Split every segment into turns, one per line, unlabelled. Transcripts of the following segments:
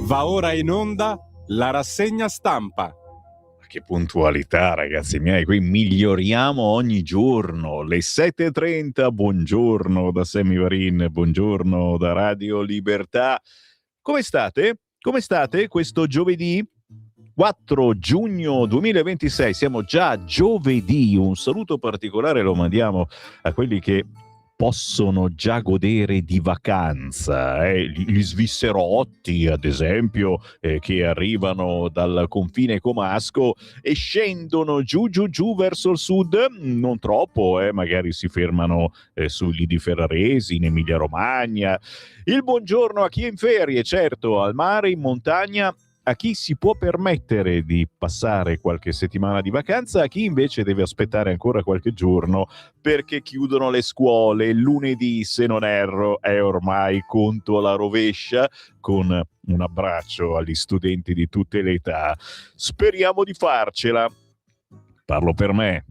Va ora in onda la rassegna stampa.
Che puntualità, ragazzi miei, qui miglioriamo ogni giorno. Le 7:30, buongiorno da Sammy Varin, buongiorno da Radio Libertà. Come state? Come state questo giovedì 4 giugno 2026? Siamo già giovedì. Un saluto particolare lo mandiamo a quelli che possono già godere di vacanza, gli svisserotti ad esempio, che arrivano dal confine comasco e scendono giù verso il sud, non troppo, magari si fermano sugli Lidi Ferraresi, in Emilia Romagna. Il buongiorno a chi è in ferie, certo, al mare, in montagna, a chi si può permettere di passare qualche settimana di vacanza, a chi invece deve aspettare ancora qualche giorno perché chiudono le scuole. Lunedì, se non erro, è ormai conto alla rovescia, con un abbraccio agli studenti di tutte le età. Speriamo di farcela. Parlo per me,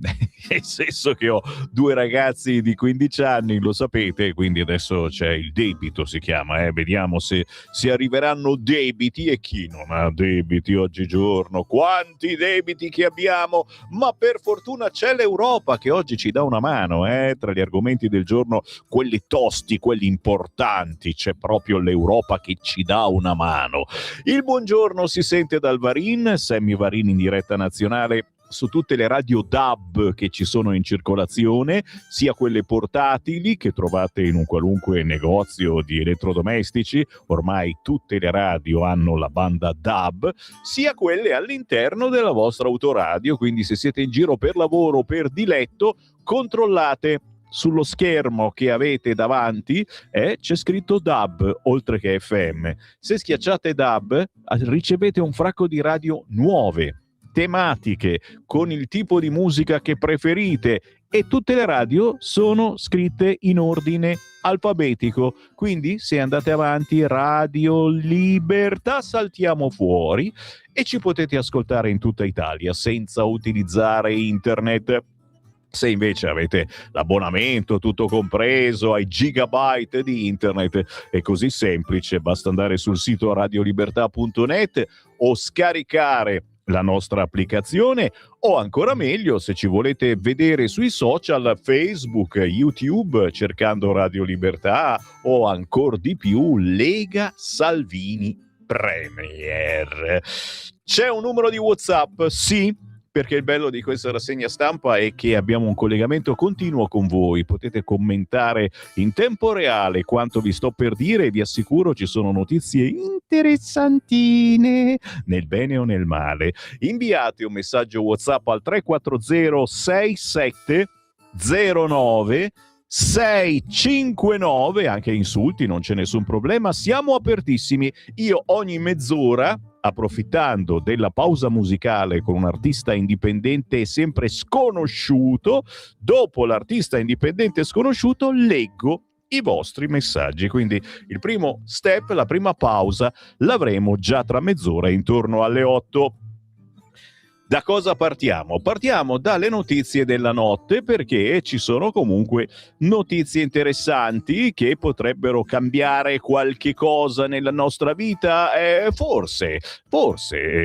nel senso che ho 2 ragazzi di 15 anni, lo sapete, quindi adesso c'è il debito, si chiama, vediamo se arriveranno debiti e chi non ha debiti oggigiorno, quanti debiti che abbiamo, ma per fortuna c'è l'Europa che oggi ci dà una mano, tra gli argomenti del giorno, quelli tosti, quelli importanti, c'è proprio l'Europa che ci dà una mano. Il buongiorno si sente dal Varin, Sammy Varin in diretta nazionale, su tutte le radio DAB che ci sono in circolazione, sia quelle portatili che trovate in un qualunque negozio di elettrodomestici, ormai tutte le radio hanno la banda DAB, sia quelle all'interno della vostra autoradio, quindi se siete in giro per lavoro o per diletto, controllate sullo schermo che avete davanti, c'è scritto DAB oltre che FM. Se schiacciate DAB ricevete un fracco di radio nuove, tematiche, con il tipo di musica che preferite, e tutte le radio sono scritte in ordine alfabetico, quindi se andate avanti Radio Libertà saltiamo fuori e ci potete ascoltare in tutta Italia senza utilizzare internet. Se invece avete l'abbonamento tutto compreso ai gigabyte di internet, è così semplice, basta andare sul sito radiolibertà.net o scaricare la nostra applicazione, o ancora meglio, se ci volete vedere sui social, Facebook, YouTube, cercando Radio Libertà, o ancora di più Lega Salvini Premier. C'è un numero di WhatsApp? Sì, perché il bello di questa rassegna stampa è che abbiamo un collegamento continuo con voi, potete commentare in tempo reale quanto vi sto per dire e vi assicuro ci sono notizie interessantine, nel bene o nel male. Inviate un messaggio WhatsApp al 340 67 09 659, anche insulti, non c'è nessun problema, siamo apertissimi. Io ogni mezz'ora, approfittando della pausa musicale con un artista indipendente sempre sconosciuto, dopo l'artista indipendente sconosciuto leggo i vostri messaggi. Quindi il primo step, la prima pausa, l'avremo già tra mezz'ora, intorno alle 8. Da cosa partiamo? Partiamo dalle notizie della notte, perché ci sono comunque notizie interessanti che potrebbero cambiare qualche cosa nella nostra vita. Forse,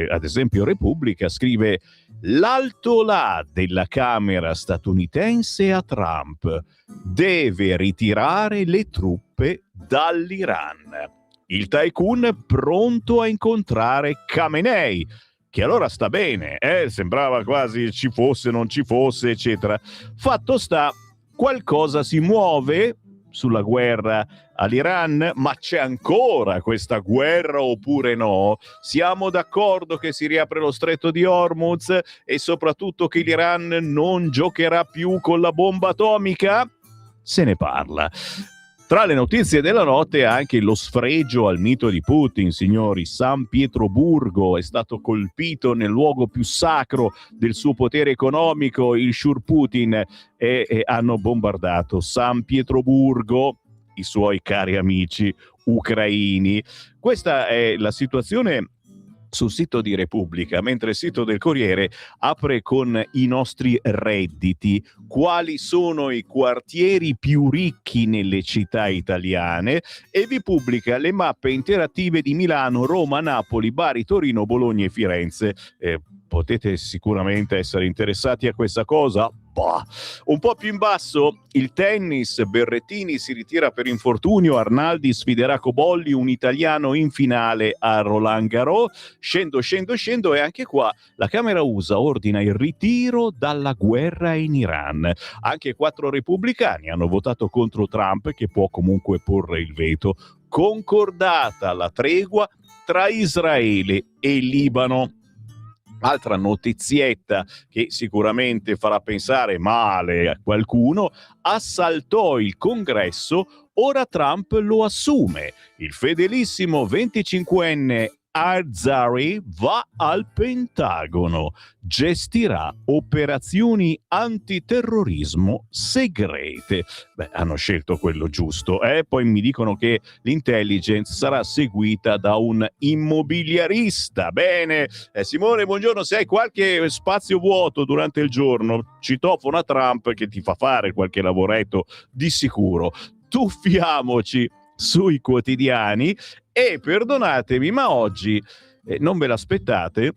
ad esempio Repubblica scrive: l'alto là della Camera statunitense a Trump deve ritirare le truppe dall'Iran. Il tycoon pronto a incontrare Khamenei, che allora sta bene, sembrava quasi ci fosse, non ci fosse, eccetera. Fatto sta, qualcosa si muove sulla guerra all'Iran, ma c'è ancora questa guerra oppure no? Siamo d'accordo che si riapre lo stretto di Hormuz e soprattutto che l'Iran non giocherà più con la bomba atomica? Se ne parla. Tra le notizie della notte anche lo sfregio al mito di Putin, signori. San Pietroburgo è stato colpito nel luogo più sacro del suo potere economico, il Shur-Putin, e hanno bombardato San Pietroburgo, i suoi cari amici ucraini. Questa è la situazione sul sito di Repubblica, mentre il sito del Corriere apre con i nostri redditi, quali sono i quartieri più ricchi nelle città italiane, e vi pubblica le mappe interattive di Milano, Roma, Napoli, Bari, Torino, Bologna e Firenze. Potete sicuramente essere interessati a questa cosa. Bah. Un po' più in basso il tennis, Berrettini si ritira per infortunio, Arnaldi sfiderà Cobolli, un italiano in finale a Roland Garros. Scendo e anche qua la Camera USA ordina il ritiro dalla guerra in Iran. Anche 4 repubblicani hanno votato contro Trump, che può comunque porre il veto. Concordata la tregua tra Israele e Libano. Altra notizietta che sicuramente farà pensare male a qualcuno: assaltò il congresso, ora Trump lo assume. Il fedelissimo 25enne Arzari va al Pentagono, gestirà operazioni antiterrorismo segrete. Beh, hanno scelto quello giusto, Poi mi dicono che l'intelligence sarà seguita da un immobiliarista. Bene, Simone, buongiorno, se hai qualche spazio vuoto durante il giorno, citofona Trump che ti fa fare qualche lavoretto di sicuro. Tuffiamoci sui quotidiani e perdonatemi, ma oggi non ve l'aspettate.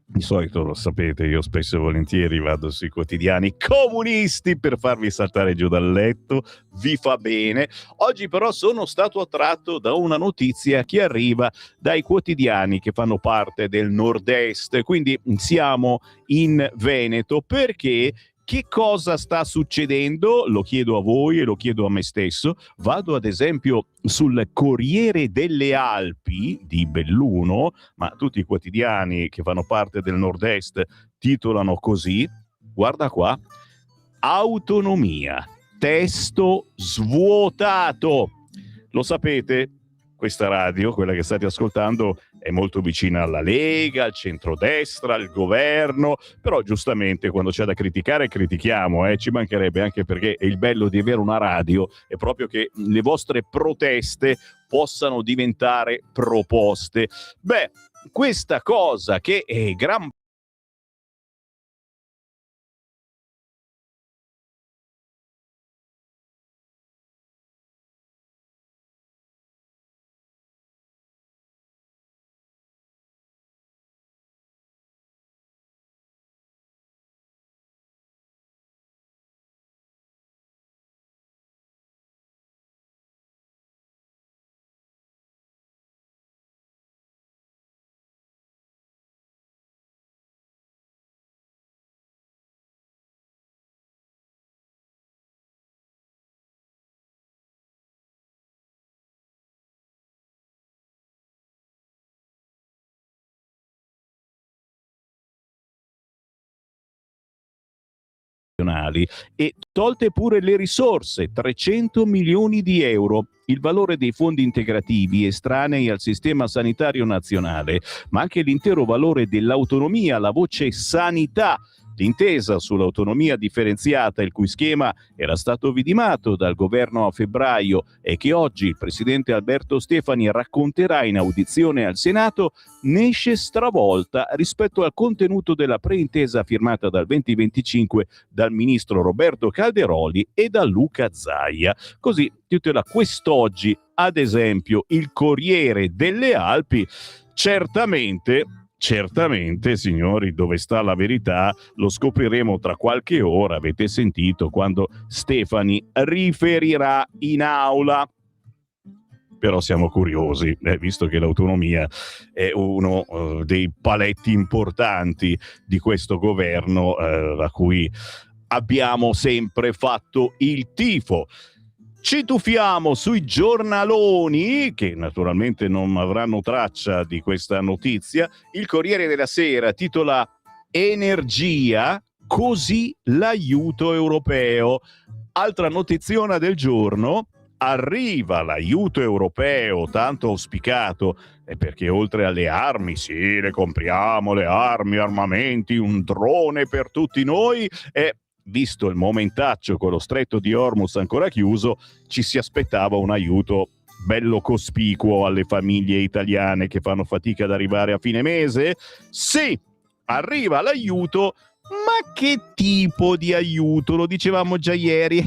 Di solito lo sapete, io spesso e volentieri vado sui quotidiani comunisti per farvi saltare giù dal letto, vi fa bene. Oggi però sono stato attratto da una notizia che arriva dai quotidiani che fanno parte del nord-est, quindi siamo in Veneto. Perché? Che cosa sta succedendo? Lo chiedo a voi e lo chiedo a me stesso. Vado ad esempio sul Corriere delle Alpi di Belluno, ma tutti i quotidiani che fanno parte del nord-est titolano così. Guarda qua: autonomia, testo svuotato. Lo sapete? Questa radio, quella che state ascoltando, è molto vicina alla Lega, al centrodestra, al governo, però giustamente quando c'è da criticare critichiamo, ci mancherebbe, anche perché è il bello di avere una radio, è proprio che le vostre proteste possano diventare proposte. Beh, questa cosa che è gran e tolte pure le risorse, 300 milioni di euro, il valore dei fondi integrativi estranei al sistema sanitario nazionale, ma anche l'intero valore dell'autonomia, la voce sanità. L'intesa sull'autonomia differenziata, il cui schema era stato vidimato dal governo a febbraio e che oggi il presidente Alberto Stefani racconterà in audizione al Senato, ne esce stravolta rispetto al contenuto della preintesa firmata dal 2025 dal ministro Roberto Calderoli e da Luca Zaia. Così titola quest'oggi, ad esempio, il Corriere delle Alpi. Certamente, signori, dove sta la verità lo scopriremo tra qualche ora. Avete sentito quando Stefani riferirà in aula. Però siamo curiosi, visto che l'autonomia è uno dei paletti importanti di questo governo, a cui abbiamo sempre fatto il tifo. Ci tuffiamo sui giornaloni, che naturalmente non avranno traccia di questa notizia. Il Corriere della Sera titola Energia, così l'aiuto europeo. Altra notiziona del giorno: arriva l'aiuto europeo tanto auspicato, perché oltre alle armi, sì, le compriamo le armi, armamenti, un drone per tutti noi, visto il momentaccio con lo stretto di Hormuz ancora chiuso, ci si aspettava un aiuto bello cospicuo alle famiglie italiane che fanno fatica ad arrivare a fine mese? Sì, arriva l'aiuto. Ma che tipo di aiuto? Lo dicevamo già ieri.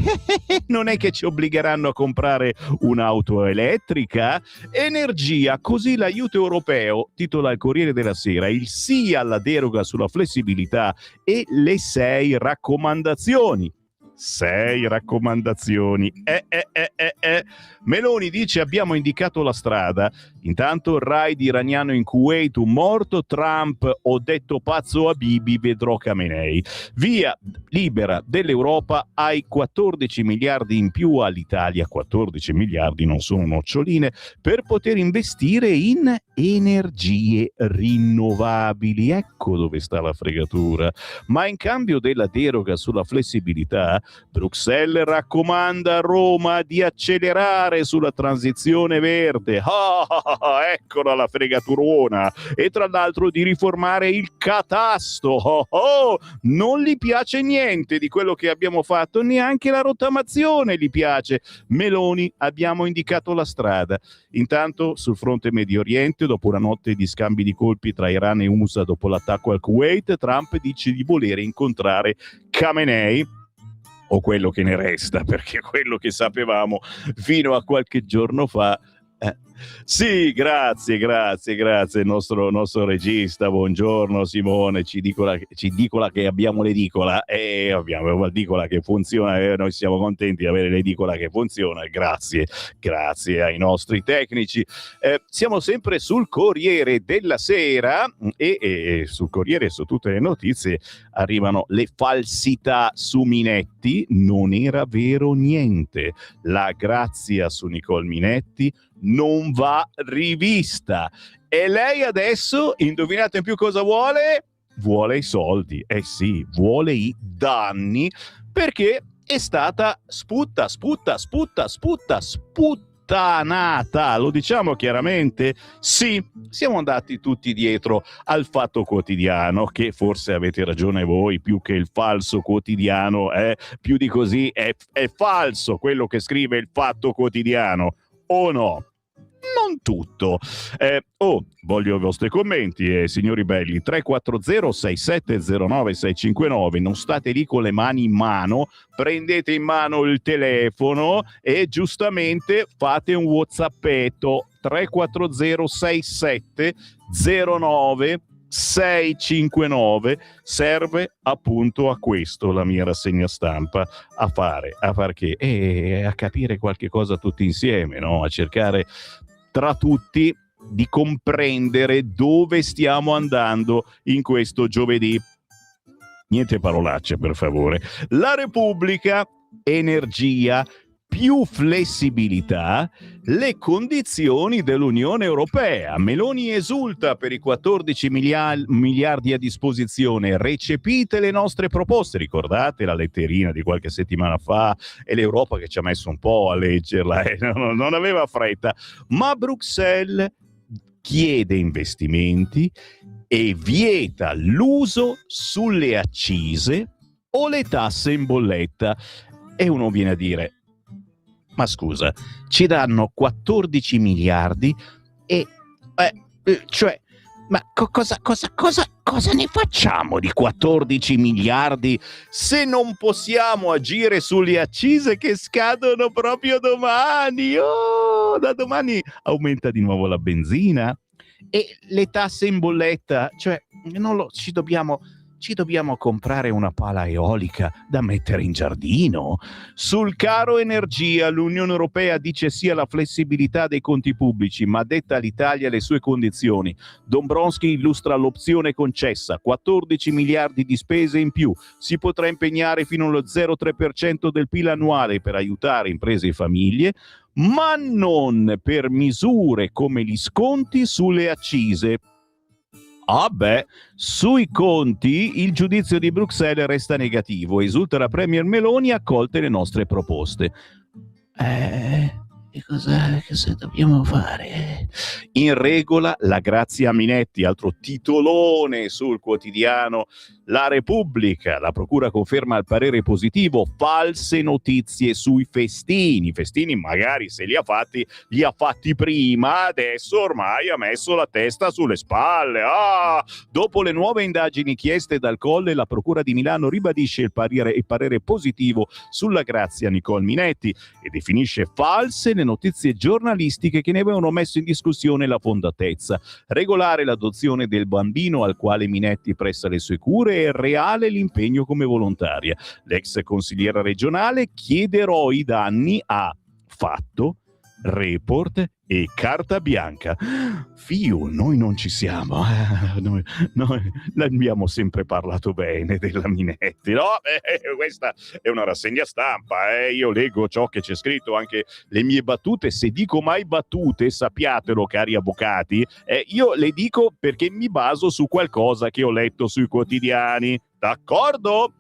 Non è che ci obbligheranno a comprare un'auto elettrica? Energia, così l'aiuto europeo, titola il Corriere della Sera, il sì alla deroga sulla flessibilità e le 6 raccomandazioni. 6 raccomandazioni. Meloni dice abbiamo indicato la strada. Intanto il raid iraniano in Kuwait, un morto. Trump, ho detto pazzo a Bibi, vedrò Khamenei. Via libera dell'Europa ai 14 miliardi in più all'Italia. 14 miliardi non sono noccioline, per poter investire in energie rinnovabili. Ecco dove sta la fregatura. Ma in cambio della deroga sulla flessibilità, Bruxelles raccomanda a Roma di accelerare sulla transizione verde. Eccola la fregaturona. E tra l'altro di riformare il catasto. Non gli piace niente di quello che abbiamo fatto, neanche la rottamazione gli piace. Meloni, abbiamo indicato la strada. Intanto sul fronte Medio Oriente, dopo una notte di scambi di colpi tra Iran e USA dopo l'attacco al Kuwait, Trump dice di volere incontrare Khamenei, o quello che ne resta, perché quello che sapevamo fino a qualche giorno fa. Sì, grazie il nostro regista. Buongiorno Simone, ci dicola che abbiamo l'edicola e abbiamo l'edicola che funziona, noi siamo contenti di avere l'edicola che funziona. Grazie ai nostri tecnici. Siamo sempre sul Corriere della Sera e sul Corriere, su tutte le notizie, arrivano le falsità su Minetti. Non era vero niente. La grazia su Nicole Minetti non va rivista. E lei adesso, indovinate in più cosa vuole? Vuole i soldi. Sì, vuole i danni, perché è stata sputtanata. Lo diciamo chiaramente? Sì, siamo andati tutti dietro al Fatto Quotidiano, che forse avete ragione voi, più che il Falso Quotidiano, più di così è falso quello che scrive il Fatto Quotidiano. O no? Non tutto. Voglio i vostri commenti, signori belli. 340-6709-659. Non state lì con le mani in mano, prendete in mano il telefono e giustamente fate un whatsappetto. 340-6709 659. Serve appunto a questo la mia rassegna stampa, a far che? A capire qualche cosa tutti insieme, no? A cercare tra tutti di comprendere dove stiamo andando in questo giovedì. Niente parolacce, per favore. La Repubblica, energia, più flessibilità, le condizioni dell'Unione Europea. Meloni esulta per i 14 miliardi a disposizione. Recepite le nostre proposte. Ricordate la letterina di qualche settimana fa? È l'Europa che ci ha messo un po' a leggerla, non aveva fretta. Ma Bruxelles chiede investimenti e vieta l'uso sulle accise o le tasse in bolletta. E uno viene a dire: ma scusa, ci danno 14 miliardi e ma cosa ne facciamo di 14 miliardi se non possiamo agire sulle accise che scadono proprio domani? Da domani aumenta di nuovo la benzina e le tasse in bolletta, ci dobbiamo comprare una pala eolica da mettere in giardino. Sul caro energia l'Unione Europea dice sì alla flessibilità dei conti pubblici, ma detta all'Italia le sue condizioni. Dombrovskis illustra l'opzione concessa: 14 miliardi di spese in più. Si potrà impegnare fino allo 0,3% del PIL annuale per aiutare imprese e famiglie, ma non per misure come gli sconti sulle accise. Sui conti il giudizio di Bruxelles resta negativo. Esulta la Premier Meloni, accolte le nostre proposte. Cosa dobbiamo fare? In regola la Grazia Minetti, altro titolone sul quotidiano La Repubblica. La procura conferma il parere positivo, false notizie sui festini. Festini magari se li ha fatti prima, adesso ormai ha messo la testa sulle spalle. Dopo le nuove indagini chieste dal Colle, la procura di Milano ribadisce il parere positivo sulla Grazia Nicole Minetti e definisce false le notizie giornalistiche che ne avevano messo in discussione la fondatezza. Regolare l'adozione del bambino al quale Minetti presta le sue cure e reale l'impegno come volontaria. L'ex consigliera regionale chiederò i danni a Fatto, Report e Carta Bianca. Noi non ci siamo. Noi abbiamo sempre parlato bene della Minetti. No, questa è una rassegna stampa. Io leggo ciò che c'è scritto, anche le mie battute. Se dico mai battute, sappiatelo, cari avvocati, io le dico perché mi baso su qualcosa che ho letto sui quotidiani. D'accordo?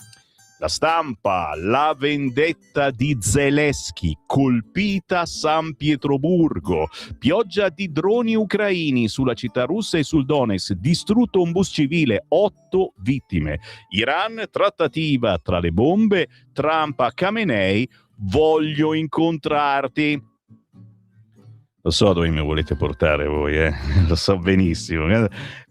La Stampa, la vendetta di Zelensky, colpita San Pietroburgo, pioggia di droni ucraini sulla città russa e sul Donetsk, distrutto un bus civile, 8 vittime. Iran, trattativa tra le bombe, Trump a Khamenei, voglio incontrarti. Lo so dove mi volete portare voi, lo so benissimo.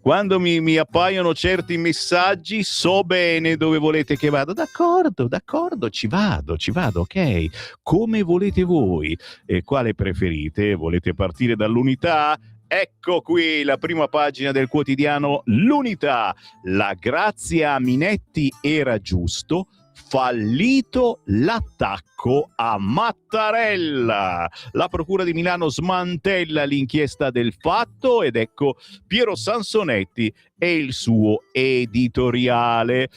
Quando mi appaiono certi messaggi so bene dove volete che vada. D'accordo, ci vado, ok. Come volete voi. E quale preferite? Volete partire dall'Unità? Ecco qui la prima pagina del quotidiano L'Unità. La Grazia Minetti era giusto, fallito l'attacco a Mattarella. La procura di Milano smantella l'inchiesta del Fatto ed ecco Piero Sansonetti e il suo editoriale.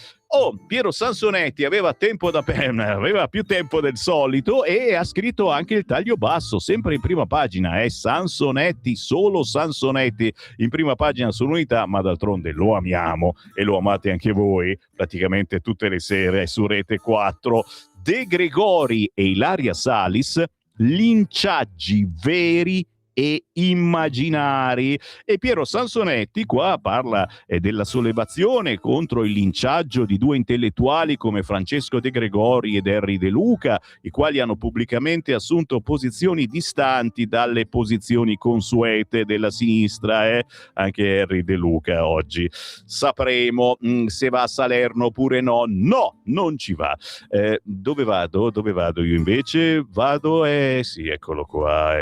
Piero Sansonetti aveva più tempo del solito e ha scritto anche il taglio basso, sempre in prima pagina. È Sansonetti, solo Sansonetti in prima pagina sull'Unità, ma d'altronde lo amiamo e lo amate anche voi praticamente tutte le sere su Rete 4. De Gregori e Ilaria Salis, linciaggi veri e immaginari. E Piero Sansonetti qua parla della sollevazione contro il linciaggio di due intellettuali come Francesco De Gregori ed Henry De Luca, i quali hanno pubblicamente assunto posizioni distanti dalle posizioni consuete della sinistra. Anche Henry De Luca oggi sapremo se va a Salerno oppure no. No, non ci va. Dove vado io invece? Vado, sì, eccolo qua,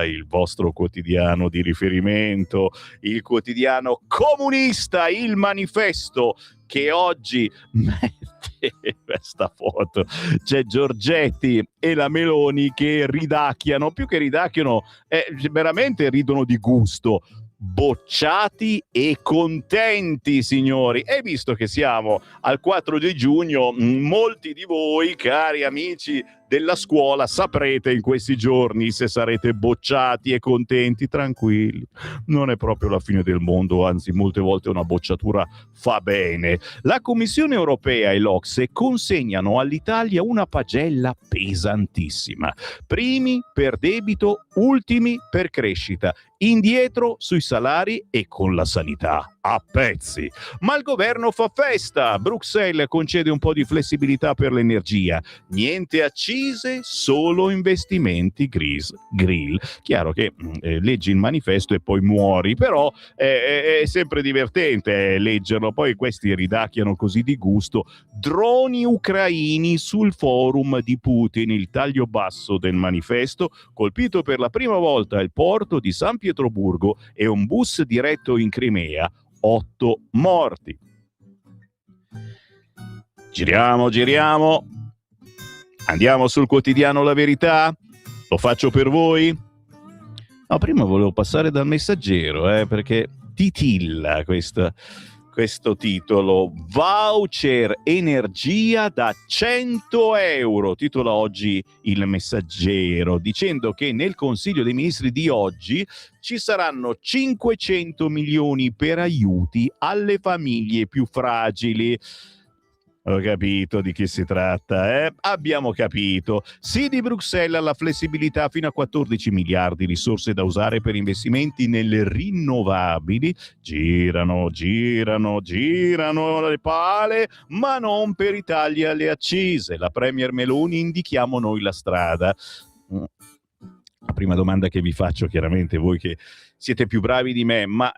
il vostro quotidiano di riferimento, il quotidiano comunista, Il Manifesto, che oggi mette questa foto. C'è Giorgetti e la Meloni che ridacchiano, più che ridacchiano, veramente ridono di gusto. Bocciati e contenti, signori. E visto che siamo al 4 di giugno, molti di voi, cari amici della scuola, saprete in questi giorni se sarete bocciati e contenti. Tranquilli, non è proprio la fine del mondo, anzi molte volte una bocciatura fa bene. La Commissione Europea e l'Ocse consegnano all'Italia una pagella pesantissima. Primi per debito, ultimi per crescita, indietro sui salari e con la sanità a pezzi. Ma il governo fa festa. Bruxelles concede un po' di flessibilità per l'energia. Niente accise, solo investimenti grill. Chiaro che leggi il manifesto e poi muori, però è sempre divertente leggerlo. Poi questi ridacchiano così di gusto. Droni ucraini sul forum di Putin. Il taglio basso del manifesto: colpito per la prima volta il porto di San Pietroburgo e un bus diretto in Crimea. 8 morti. Giriamo. Andiamo sul quotidiano La Verità. Lo faccio per voi. No, prima volevo passare dal Messaggero, perché titilla questo titolo: voucher energia da 100 euro. Titola oggi il Messaggero, dicendo che nel Consiglio dei Ministri di oggi ci saranno 500 milioni per aiuti alle famiglie più fragili. Ho capito di chi si tratta, eh? Abbiamo capito. Sì, di Bruxelles alla flessibilità fino a 14 miliardi, risorse da usare per investimenti nelle rinnovabili. Girano le pale, ma non per i tagli alle accise. La Premier Meloni, indichiamo noi la strada. La prima domanda che vi faccio, chiaramente voi che siete più bravi di me, ma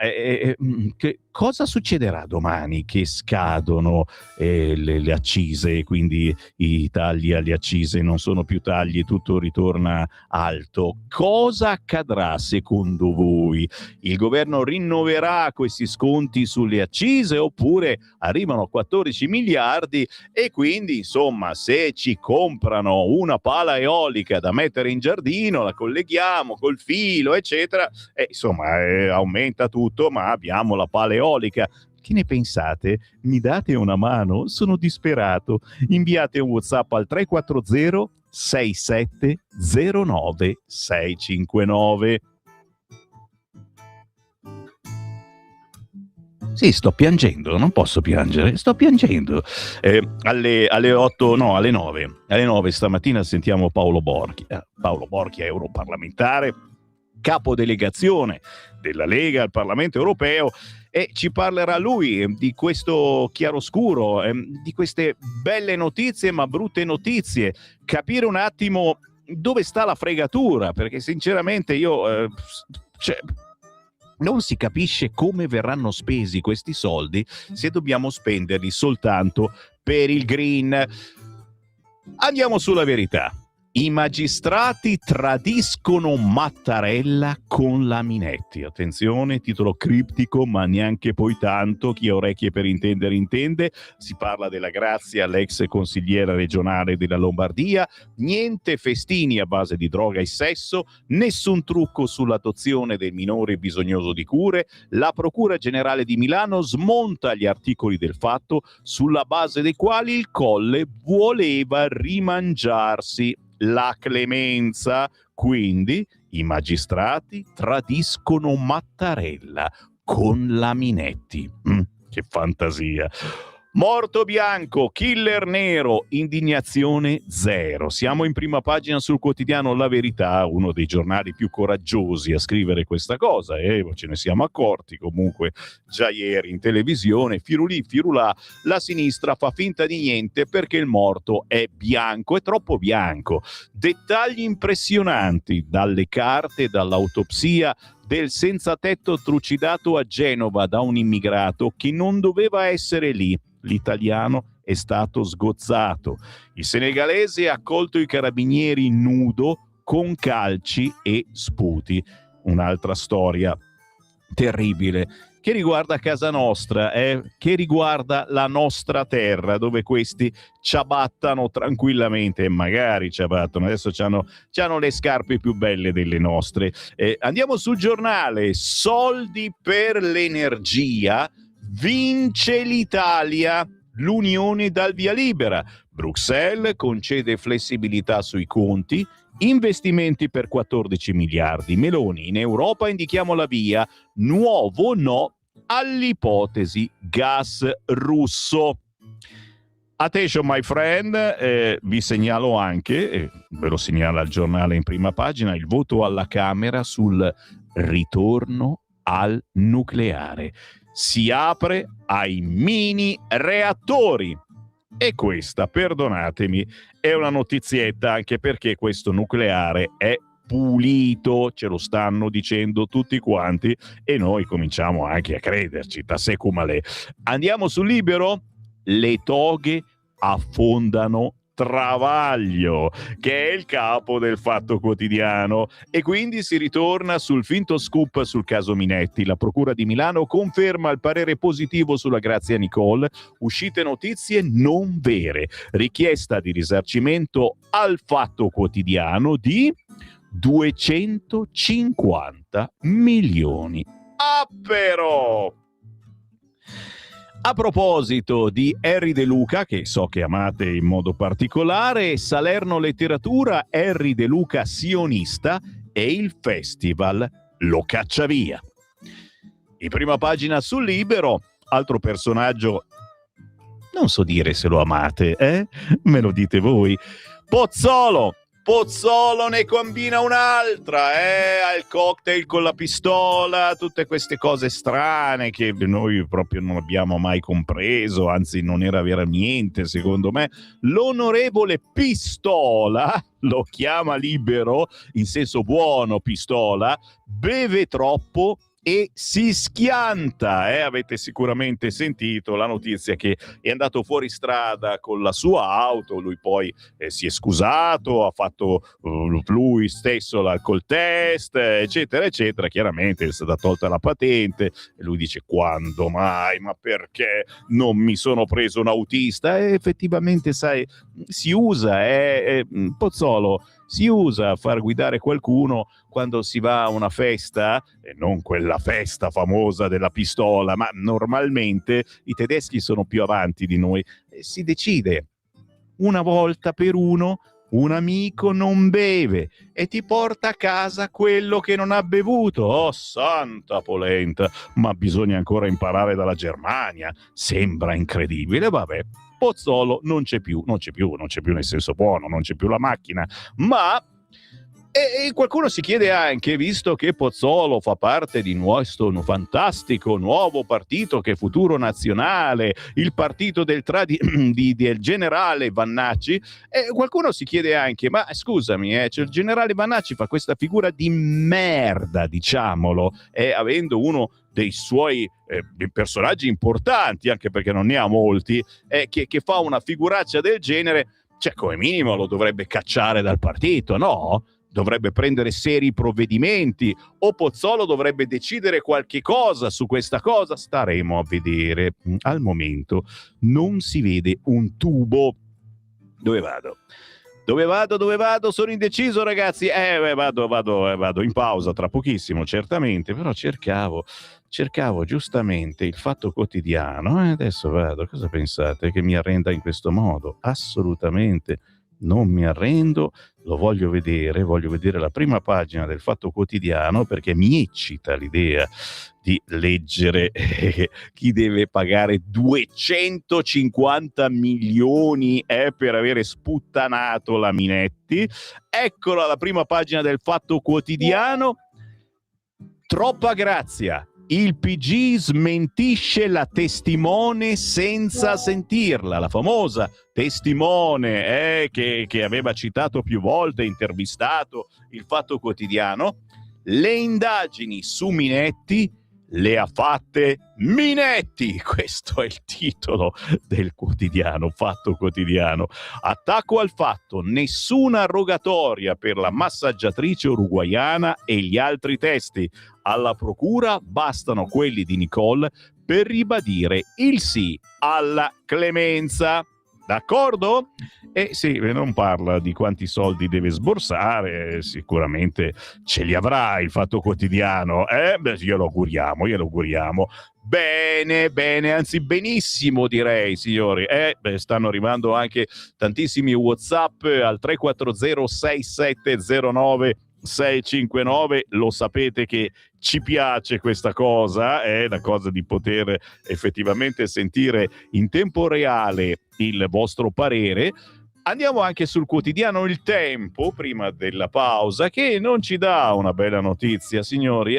che cosa succederà domani che scadono le accise, quindi i tagli alle accise non sono più tagli e tutto ritorna alto? Cosa accadrà secondo voi? Il governo rinnoverà questi sconti sulle accise oppure arrivano a 14 miliardi e quindi insomma se ci comprano una pala eolica da mettere in giardino, la colleghiamo col filo eccetera, insomma aumenta tutto, ma abbiamo la pala eolica. Che ne pensate? Mi date una mano? Sono disperato. Inviate un WhatsApp al 340 6709 659. Sì, sto piangendo, non posso piangere, sto piangendo. Alle 8, no, alle 9. Alle 9 stamattina sentiamo Paolo Borchia. Paolo Borchia, europarlamentare, capodelegazione della Lega al Parlamento Europeo, e ci parlerà lui di questo chiaroscuro, di queste belle notizie ma brutte notizie, capire un attimo dove sta la fregatura, perché sinceramente io non si capisce come verranno spesi questi soldi se dobbiamo spenderli soltanto per il green. Andiamo sulla verità. I magistrati tradiscono Mattarella con la Minetti. Attenzione, titolo criptico, ma neanche poi tanto. Chi ha orecchie per intendere intende. Si parla della grazia all'ex consigliera regionale della Lombardia. Niente festini a base di droga e sesso, nessun trucco sull'adozione del minore bisognoso di cure. La Procura Generale di Milano smonta gli articoli del fatto sulla base dei quali il Colle voleva rimangiarsi la clemenza. Quindi i magistrati tradiscono Mattarella con la Minetti. Che fantasia. Morto bianco, killer nero, indignazione zero. Siamo in prima pagina sul quotidiano La Verità, uno dei giornali più coraggiosi a scrivere questa cosa, ce ne siamo accorti comunque già ieri in televisione. Firulì, firulà, la sinistra fa finta di niente perché il morto è bianco, è troppo bianco. Dettagli impressionanti dalle carte, dall'autopsia del senza tetto trucidato a Genova da un immigrato che non doveva essere lì. L'italiano è stato sgozzato. Il senegalese ha colto i carabinieri nudo con calci e sputi. Un'altra storia terribile che riguarda casa nostra, che riguarda la nostra terra, dove questi ciabattano tranquillamente, e magari ciabattano, adesso c'hanno le scarpe più belle delle nostre. Andiamo sul giornale, soldi per l'energia, vince l'Italia, l'Unione dà il via libera, Bruxelles concede flessibilità sui conti, investimenti per 14 miliardi, Meloni, in Europa indichiamo la via, nuovo no all'ipotesi gas russo. Attention my friend, vi segnalo anche, ve lo segnala il giornale in prima pagina, il voto alla Camera sul ritorno al nucleare. Si apre ai mini reattori. E questa, perdonatemi, è una notizietta, anche perché questo nucleare è pulito, ce lo stanno dicendo tutti quanti e noi cominciamo anche a crederci, ta sé come lei. Andiamo sul Libero? Le toghe affondano Travaglio, che è il capo del Fatto Quotidiano, e quindi si ritorna sul finto scoop sul caso Minetti. La Procura di Milano conferma il parere positivo sulla Grazia Nicole, uscite notizie non vere, richiesta di risarcimento al Fatto Quotidiano di 250 milioni. Ah però! A proposito di Harry De Luca, che so che amate in modo particolare, Salerno Letteratura, Harry De Luca sionista e il festival lo caccia via. In prima pagina sul Libero, altro personaggio Non so dire se lo amate, me lo dite voi. Pozzolo ne combina un'altra, al cocktail con la pistola, tutte queste cose strane che noi proprio non abbiamo mai compreso, anzi non era vero niente secondo me. L'onorevole Pistola, lo chiama Libero, in senso buono Pistola, beve troppo e si schianta, avete sicuramente sentito la notizia che è andato fuori strada con la sua auto, lui poi si è scusato, ha fatto lui stesso l'alcol test, eccetera eccetera, chiaramente è stata tolta la patente e lui dice quando mai, ma perché non mi sono preso un autista? E effettivamente sai, si usa, Pozzolo, si usa a far guidare qualcuno quando si va a una festa, e non quella festa famosa della pistola, ma normalmente i tedeschi sono più avanti di noi, si decide una volta per uno, un amico non beve e ti porta a casa quello che non ha bevuto. Oh santa polenta, ma bisogna ancora imparare dalla Germania, sembra incredibile. Vabbè, Pozzolo non c'è più nel senso buono, non c'è più la macchina, ma e qualcuno si chiede anche, visto che Pozzolo fa parte di questo fantastico nuovo partito che è Futuro Nazionale, il partito del generale Vannacci, qualcuno si chiede anche, ma scusami, cioè il generale Vannacci fa questa figura di merda, diciamolo, avendo uno dei suoi personaggi importanti, anche perché non ne ha molti, che fa una figuraccia del genere, cioè come minimo lo dovrebbe cacciare dal partito, no? Dovrebbe prendere seri provvedimenti o Pozzolo dovrebbe decidere qualche cosa su questa cosa, staremo a vedere. Al momento non si vede un tubo. Dove vado? Sono indeciso, ragazzi. Vado in pausa tra pochissimo, certamente, però cercavo giustamente il Fatto Quotidiano e adesso vado. Cosa pensate? Che mi arrenda in questo modo? Assolutamente non mi arrendo, lo voglio vedere la prima pagina del Fatto Quotidiano perché mi eccita l'idea di leggere chi deve pagare 250 milioni per avere sputtanato la Minetti. Eccola la prima pagina del Fatto Quotidiano. Troppa grazia. Il PG smentisce la testimone senza sentirla, la famosa testimone che aveva citato più volte, intervistato il Fatto Quotidiano. Le indagini su Minetti le ha fatte Minetti, questo è il titolo del quotidiano, Fatto Quotidiano. Attacco al fatto, nessuna rogatoria per la massaggiatrice uruguaiana e gli altri testi. Alla procura bastano quelli di Nicole per ribadire il sì alla clemenza. D'accordo? Sì, non parla di quanti soldi deve sborsare, sicuramente ce li avrà il Fatto Quotidiano, glielo auguriamo. Bene, anzi benissimo direi, signori. Stanno arrivando anche tantissimi WhatsApp al 340 6709 659, lo sapete che ci piace questa cosa, la cosa di poter effettivamente sentire in tempo reale il vostro parere. Andiamo anche sul quotidiano Il Tempo, prima della pausa, che non ci dà una bella notizia, signori.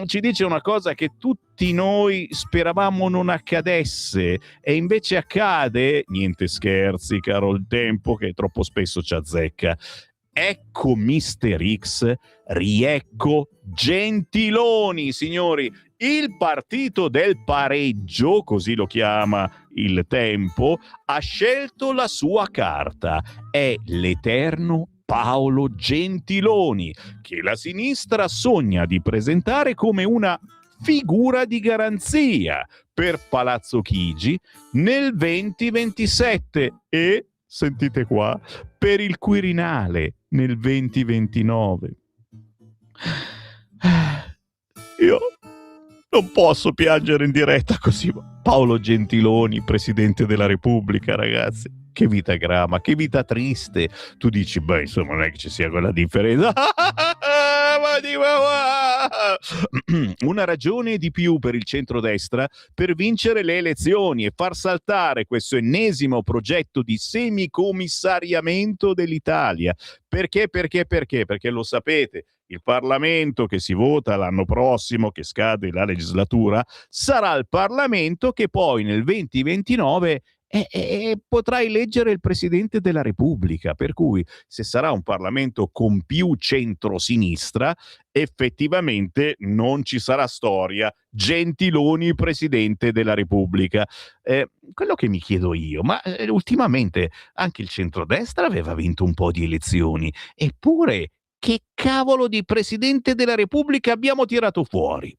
Ci dice una cosa che tutti noi speravamo non accadesse, e invece accade. Niente scherzi, caro Il Tempo, che troppo spesso ci azzecca. Ecco Mister X, riecco Gentiloni, signori. Il partito del pareggio, così lo chiama Il Tempo, ha scelto la sua carta. È l'eterno Paolo Gentiloni, che la sinistra sogna di presentare come una figura di garanzia per Palazzo Chigi nel 2027 e, sentite qua, per il Quirinale nel 2029. Io non posso piangere in diretta così. Paolo Gentiloni, Presidente della Repubblica, ragazzi. Che vita grama, che vita triste. Tu dici, insomma, non è che ci sia quella differenza. Una ragione di più per il centrodestra per vincere le elezioni e far saltare questo ennesimo progetto di semicommissariamento dell'Italia. Perché? Perché lo sapete, il Parlamento che si vota l'anno prossimo, che scade la legislatura, sarà il Parlamento che poi nel 2029 potrà eleggere il Presidente della Repubblica, per cui se sarà un Parlamento con più centrosinistra, effettivamente non ci sarà storia. Gentiloni Presidente della Repubblica. Quello che mi chiedo io, ma ultimamente anche il centrodestra aveva vinto un po' di elezioni, eppure che cavolo di Presidente della Repubblica abbiamo tirato fuori?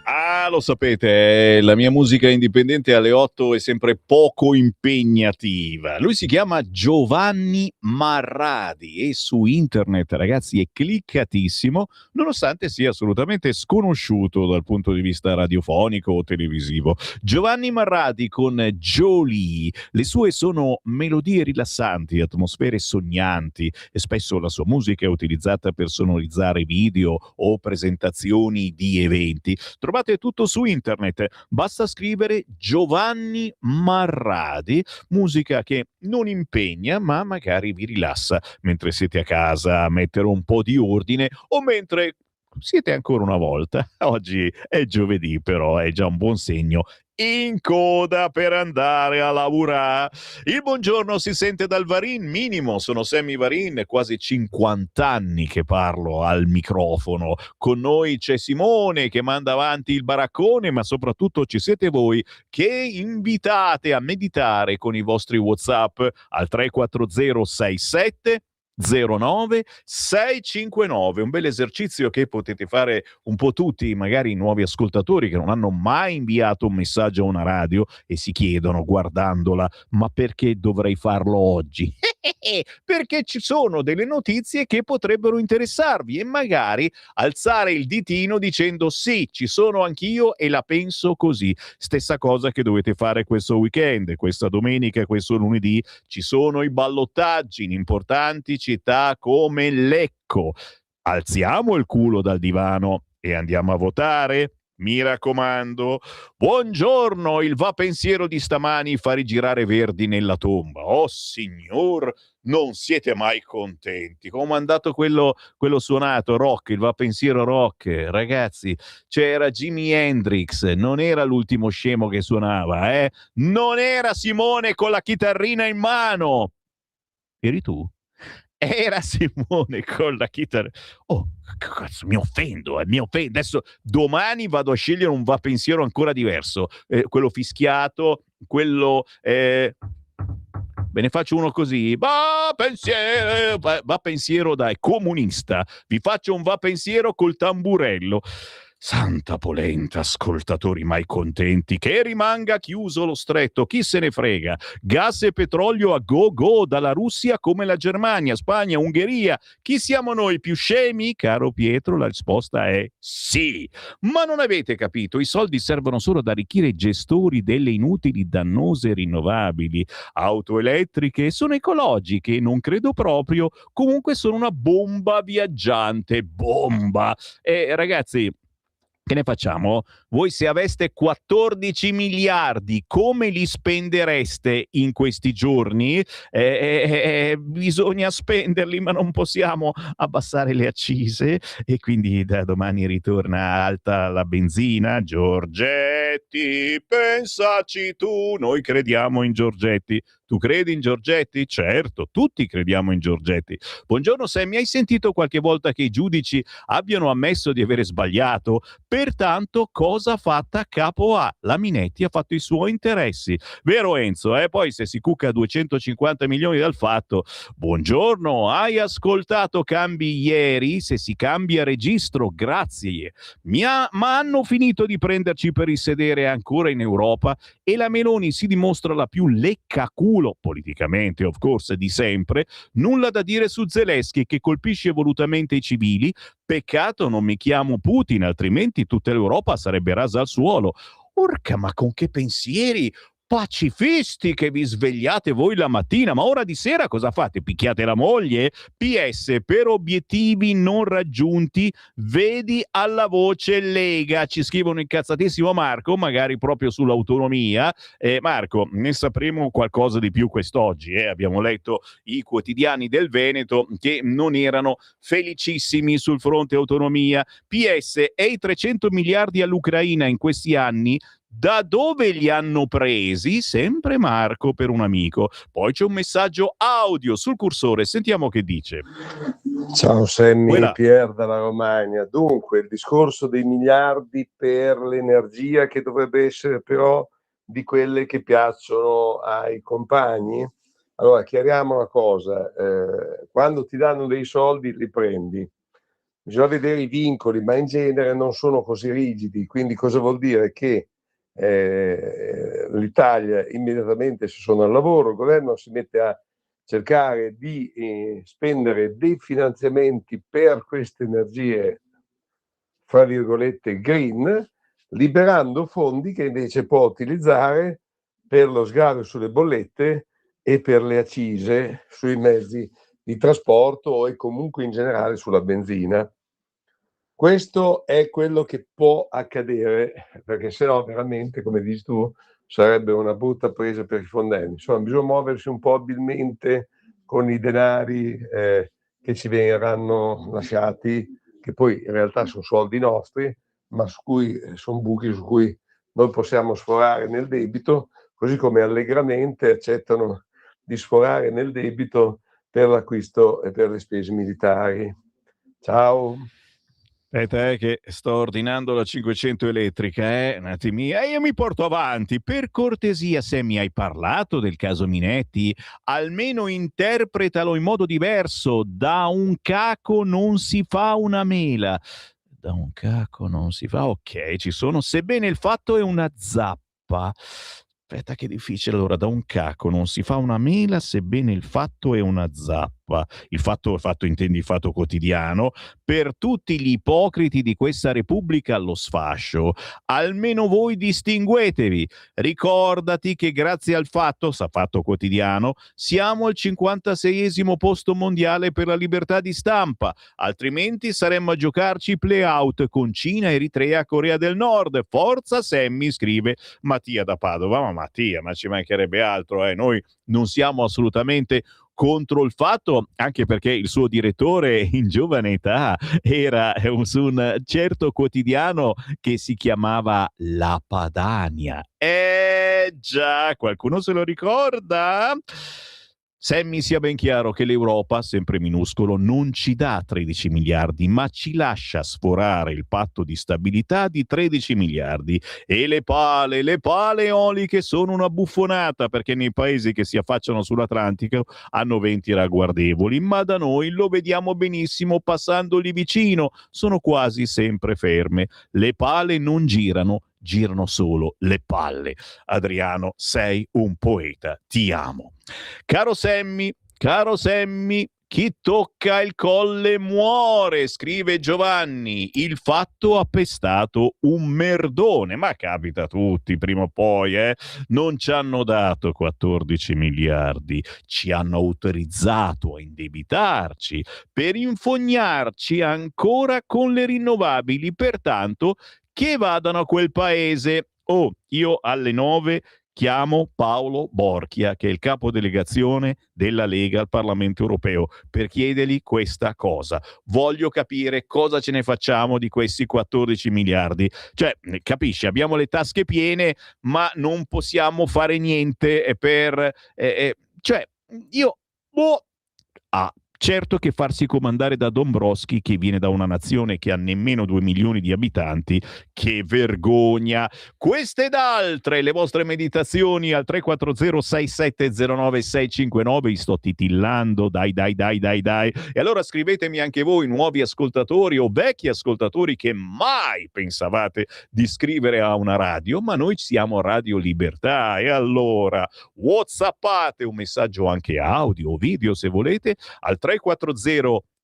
Ah, lo sapete, la mia musica indipendente alle 8 è sempre poco impegnativa. Lui si chiama Giovanni Marradi e su internet, ragazzi, è cliccatissimo, nonostante sia assolutamente sconosciuto dal punto di vista radiofonico o televisivo. Giovanni Marradi con Jolie. Le sue sono melodie rilassanti, atmosfere sognanti e spesso la sua musica è utilizzata per sonorizzare video o presentazioni di eventi. Trovate tutto su internet, basta scrivere Giovanni Marradi, musica che non impegna ma magari vi rilassa mentre siete a casa a mettere un po' di ordine o mentre siete ancora una volta, oggi è giovedì però è già un buon segno, in coda per andare a lavorare. Il buongiorno si sente dal Varin minimo, sono Sammy Varin, quasi 50 anni che parlo al microfono. Con noi c'è Simone che manda avanti il baraccone, ma soprattutto ci siete voi che invitate a meditare con i vostri WhatsApp al 34067 09 659, un bel esercizio che potete fare un po' tutti, magari i nuovi ascoltatori che non hanno mai inviato un messaggio a una radio e si chiedono guardandola: ma perché dovrei farlo oggi? Perché ci sono delle notizie che potrebbero interessarvi e magari alzare il ditino dicendo sì, ci sono anch'io e la penso così. Stessa cosa che dovete fare questo weekend, questa domenica e questo lunedì. Ci sono i ballottaggi in importanti città come Lecco. Alziamo il culo dal divano e andiamo a votare? Mi raccomando. Buongiorno, il va pensiero di stamani fa rigirare Verdi nella tomba. Oh signor, non siete mai contenti. Come è andato quello suonato, rock, il va pensiero rock. Ragazzi, c'era Jimi Hendrix, non era l'ultimo scemo che suonava, eh? Non era Simone con la chitarrina in mano. Eri tu? Era Simone con la chitarra. Oh, cazzo, mi offendo, mi offendo. Adesso domani vado a scegliere un va pensiero ancora diverso. Quello fischiato, quello... Ve ne faccio uno così. Va pensiero dai, comunista. Vi faccio un va pensiero col tamburello. Santa polenta, ascoltatori mai contenti, che rimanga chiuso lo stretto, chi se ne frega. Gas e petrolio a go dalla Russia come la Germania, Spagna, Ungheria. Chi siamo noi più scemi? Caro Pietro, la risposta è sì. Ma non avete capito, i soldi servono solo ad arricchire i gestori delle inutili, dannose rinnovabili. Auto elettriche sono ecologiche, non credo proprio, comunque sono una bomba viaggiante, bomba. Ragazzi, che ne facciamo? Voi se aveste 14 miliardi, come li spendereste in questi giorni? Bisogna spenderli, ma non possiamo abbassare le accise e quindi da domani ritorna alta la benzina. Giorgetti, pensaci tu, noi crediamo in Giorgetti. Tu credi in Giorgetti? Certo, tutti crediamo in Giorgetti. Buongiorno Sammy, hai sentito qualche volta che i giudici abbiano ammesso di avere sbagliato? Pertanto, cosa fatta capo A? La Minetti ha fatto i suoi interessi. Vero Enzo? Poi se si cucca 250 milioni dal fatto. Buongiorno, hai ascoltato cambi ieri? Se si cambia registro, grazie. Ma hanno finito di prenderci per il sedere ancora in Europa e la Meloni si dimostra la più leccaculo, politicamente of course, di sempre. Nulla da dire su Zelensky che colpisce volutamente i civili. Peccato non mi chiamo Putin, altrimenti tutta l'Europa sarebbe rasa al suolo. Orca, ma con che pensieri pacifisti che vi svegliate voi la mattina, ma ora di sera cosa fate? Picchiate la moglie? PS, per obiettivi non raggiunti, vedi alla voce Lega. Ci scrivono incazzatissimo Marco, magari proprio sull'autonomia. Marco, ne sapremo qualcosa di più quest'oggi. Abbiamo letto i quotidiani del Veneto che non erano felicissimi sul fronte autonomia. PS, e i 300 miliardi all'Ucraina in questi anni da dove li hanno presi? Sempre Marco per un amico. Poi c'è un messaggio audio sul cursore, sentiamo che dice.
Ciao Sammy, Pier dalla Romagna. Dunque, il discorso dei miliardi per l'energia che dovrebbe essere però di quelle che piacciono ai compagni. Allora, chiariamo una cosa, quando ti danno dei soldi li prendi. Bisogna vedere i vincoli, ma in genere non sono così rigidi, quindi cosa vuol dire? Che l'Italia immediatamente si sono al lavoro, il governo si mette a cercare di spendere dei finanziamenti per queste energie, fra virgolette, green, liberando fondi che invece può utilizzare per lo sgravio sulle bollette e per le accise sui mezzi di trasporto e comunque in generale sulla benzina. Questo è quello che può accadere, perché sennò veramente, come dici tu, sarebbe una brutta presa per i fondelli. Insomma, bisogna muoversi un po' abilmente con i denari che ci verranno lasciati, che poi in realtà sono soldi nostri, ma su cui sono buchi su cui noi possiamo sforare nel debito, così come allegramente accettano di sforare nel debito per l'acquisto e per le spese militari. Ciao.
Aspetta, che sto ordinando la 500 elettrica, un attimino. Io mi porto avanti. Per cortesia, se mi hai parlato del caso Minetti, almeno interpretalo in modo diverso. Da un caco non si fa una mela. Da un caco non si fa... Ok, ci sono. Sebbene il fatto è una zappa. Aspetta, che difficile. Allora, da un caco non si fa una mela, sebbene il fatto è una zappa. Il fatto intendi il fatto quotidiano. Per tutti gli ipocriti di questa Repubblica allo sfascio, almeno voi distinguetevi. Ricordati che grazie al fatto quotidiano, siamo al 56esimo posto mondiale per la libertà di stampa, altrimenti saremmo a giocarci play-out con Cina, Eritrea, Corea del Nord. Forza Sammy, scrive Mattia da Padova. Ma Mattia, ma ci mancherebbe altro, noi non siamo assolutamente contro il fatto, anche perché il suo direttore in giovane età era su un certo quotidiano che si chiamava La Padania. Già, qualcuno se lo ricorda? Sammy, sia ben chiaro che l'Europa, sempre minuscolo, non ci dà 13 miliardi, ma ci lascia sforare il patto di stabilità di 13 miliardi. E le pale eoliche sono una buffonata, perché nei paesi che si affacciano sull'Atlantico hanno venti ragguardevoli, ma da noi lo vediamo benissimo passando lì vicino, sono quasi sempre ferme. Le pale non girano solo le palle. Adriano, sei un poeta, ti amo. Caro Sammy, chi tocca il colle muore, scrive Giovanni. Il fatto ha pestato un merdone, ma capita a tutti prima o poi, Non ci hanno dato 14 miliardi, ci hanno autorizzato a indebitarci per infognarci ancora con le rinnovabili, pertanto che vadano a quel paese. Io alle 9 chiamo Paolo Borchia, che è il capodelegazione della Lega al Parlamento Europeo, per chiedergli questa cosa. Voglio capire cosa ce ne facciamo di questi 14 miliardi. Cioè, capisci, abbiamo le tasche piene, ma non possiamo fare niente per... cioè, io... Certo che farsi comandare da Dombrovskis, che viene da una nazione che ha nemmeno 2 milioni di abitanti, che vergogna. Queste ed altre, le vostre meditazioni al 340-6709-659, vi sto titillando, dai. E allora scrivetemi anche voi, nuovi ascoltatori o vecchi ascoltatori che mai pensavate di scrivere a una radio, ma noi siamo Radio Libertà, e allora whatsappate un messaggio anche audio o video se volete al 340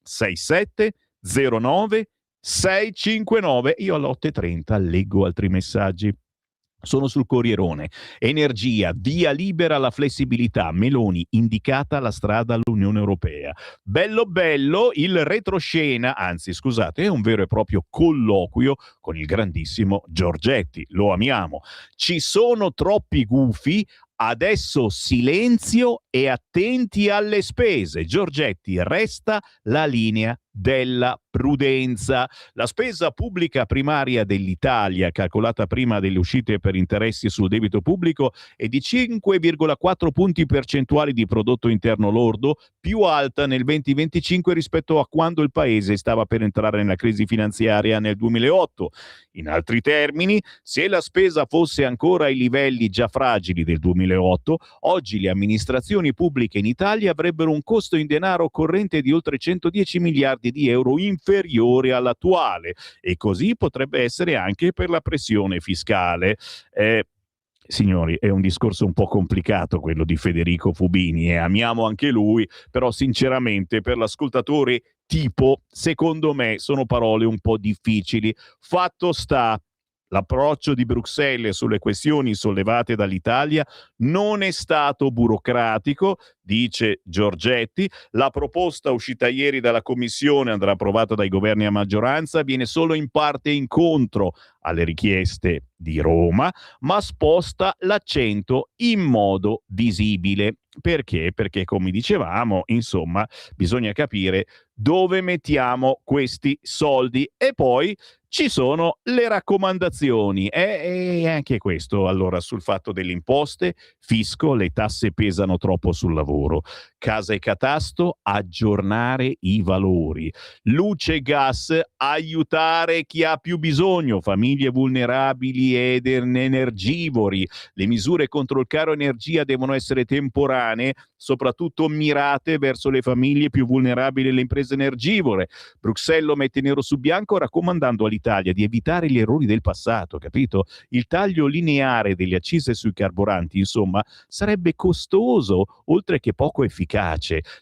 67 09 659. Io alle 8:30 leggo altri messaggi. Sono sul Corrierone. Energia, via libera alla flessibilità. Meloni, indicata la strada all'Unione Europea. Bello il retroscena, anzi scusate, è un vero e proprio colloquio con il grandissimo Giorgetti. Lo amiamo. Ci sono troppi gufi. Adesso silenzio e attenti alle spese. Giorgetti, resta la linea della prudenza. La spesa pubblica primaria dell'Italia, calcolata prima delle uscite per interessi sul debito pubblico, è di 5,4 punti percentuali di prodotto interno lordo, più alta nel 2025 rispetto a quando il paese stava per entrare nella crisi finanziaria nel 2008. In altri termini, se la spesa fosse ancora ai livelli già fragili del 2008, oggi le amministrazioni pubbliche in Italia avrebbero un costo in denaro corrente di oltre 110 miliardi di euro inferiore all'attuale, e così potrebbe essere anche per la pressione fiscale. Signori, è un discorso un po' complicato quello di Federico Fubini, e amiamo anche lui, però sinceramente per l'ascoltatore tipo, secondo me sono parole un po' difficili. Fatto sta, l'approccio di Bruxelles sulle questioni sollevate dall'Italia non è stato burocratico, dice Giorgetti. La proposta uscita ieri dalla Commissione, andrà approvata dai governi a maggioranza, viene solo in parte incontro alle richieste di Roma, ma sposta l'accento in modo visibile. Perché? Perché, come dicevamo, insomma, bisogna capire dove mettiamo questi soldi, e poi ci sono le raccomandazioni, e anche questo, allora, sul fatto delle imposte, fisco, le tasse pesano troppo sul lavoro. lavoro. Casa e catasto, aggiornare i valori. Luce e gas, aiutare chi ha più bisogno, famiglie vulnerabili ed energivori. Le misure contro il caro energia devono essere temporanee, soprattutto mirate verso le famiglie più vulnerabili e le imprese energivore. Bruxelles lo mette nero su bianco raccomandando all'Italia di evitare gli errori del passato, capito? Il taglio lineare delle accise sui carburanti, insomma, sarebbe costoso oltre che poco efficace.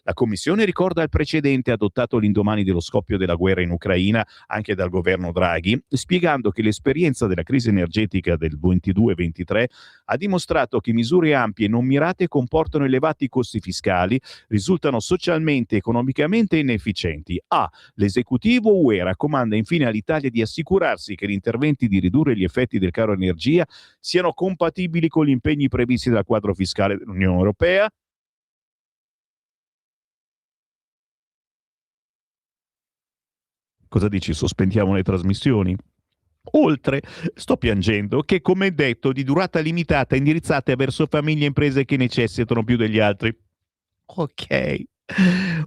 La Commissione ricorda il precedente adottato all'indomani dello scoppio della guerra in Ucraina anche dal governo Draghi, spiegando che l'esperienza della crisi energetica del 22-23 ha dimostrato che misure ampie e non mirate comportano elevati costi fiscali, risultano socialmente e economicamente inefficienti. L'esecutivo UE raccomanda infine all'Italia di assicurarsi che gli interventi di ridurre gli effetti del caro energia siano compatibili con gli impegni previsti dal quadro fiscale dell'Unione Europea. Cosa dici? Sospendiamo le trasmissioni? Oltre, sto piangendo, che come detto di durata limitata indirizzate verso famiglie e imprese che necessitano più degli altri. Ok,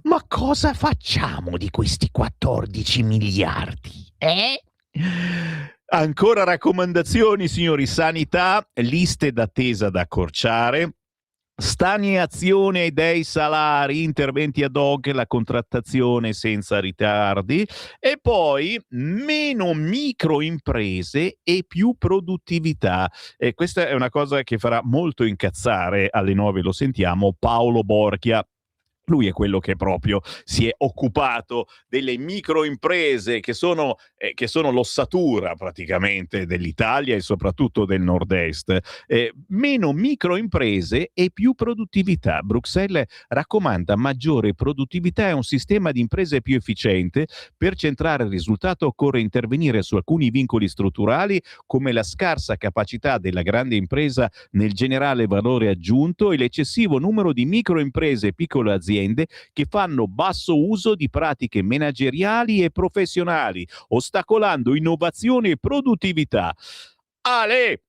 ma cosa facciamo di questi 14 miliardi? Ancora raccomandazioni, signori. Sanità, liste d'attesa da accorciare, stagnazione dei salari, interventi ad hoc, la contrattazione senza ritardi e poi meno microimprese e più produttività. E questa è una cosa che farà molto incazzare alle 9, lo sentiamo, Paolo Borchia. Lui è quello che proprio si è occupato delle microimprese che sono l'ossatura praticamente dell'Italia e soprattutto del nord-est. Meno microimprese e più produttività. Bruxelles raccomanda maggiore produttività e un sistema di imprese più efficiente. Per centrare il risultato occorre intervenire su alcuni vincoli strutturali come la scarsa capacità della grande impresa nel generare valore aggiunto e l'eccessivo numero di microimprese e piccole aziende che fanno basso uso di pratiche manageriali e professionali, ostacolando innovazione e produttività. Ale!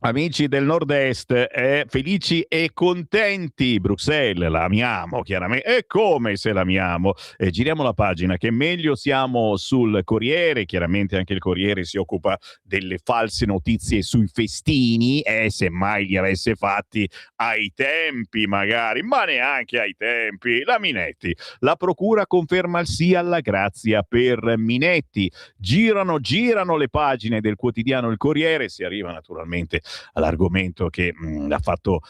Amici del nord-est, felici e contenti. Bruxelles, la amiamo chiaramente, e come se l'amiamo. Giriamo la pagina, che meglio siamo sul Corriere, chiaramente anche il Corriere si occupa delle false notizie sui festini, se mai li avesse fatti ai tempi magari, ma neanche ai tempi. La Minetti, la procura conferma il sì alla grazia per Minetti. Girano le pagine del quotidiano Il Corriere, si arriva naturalmente all'argomento che ha fatto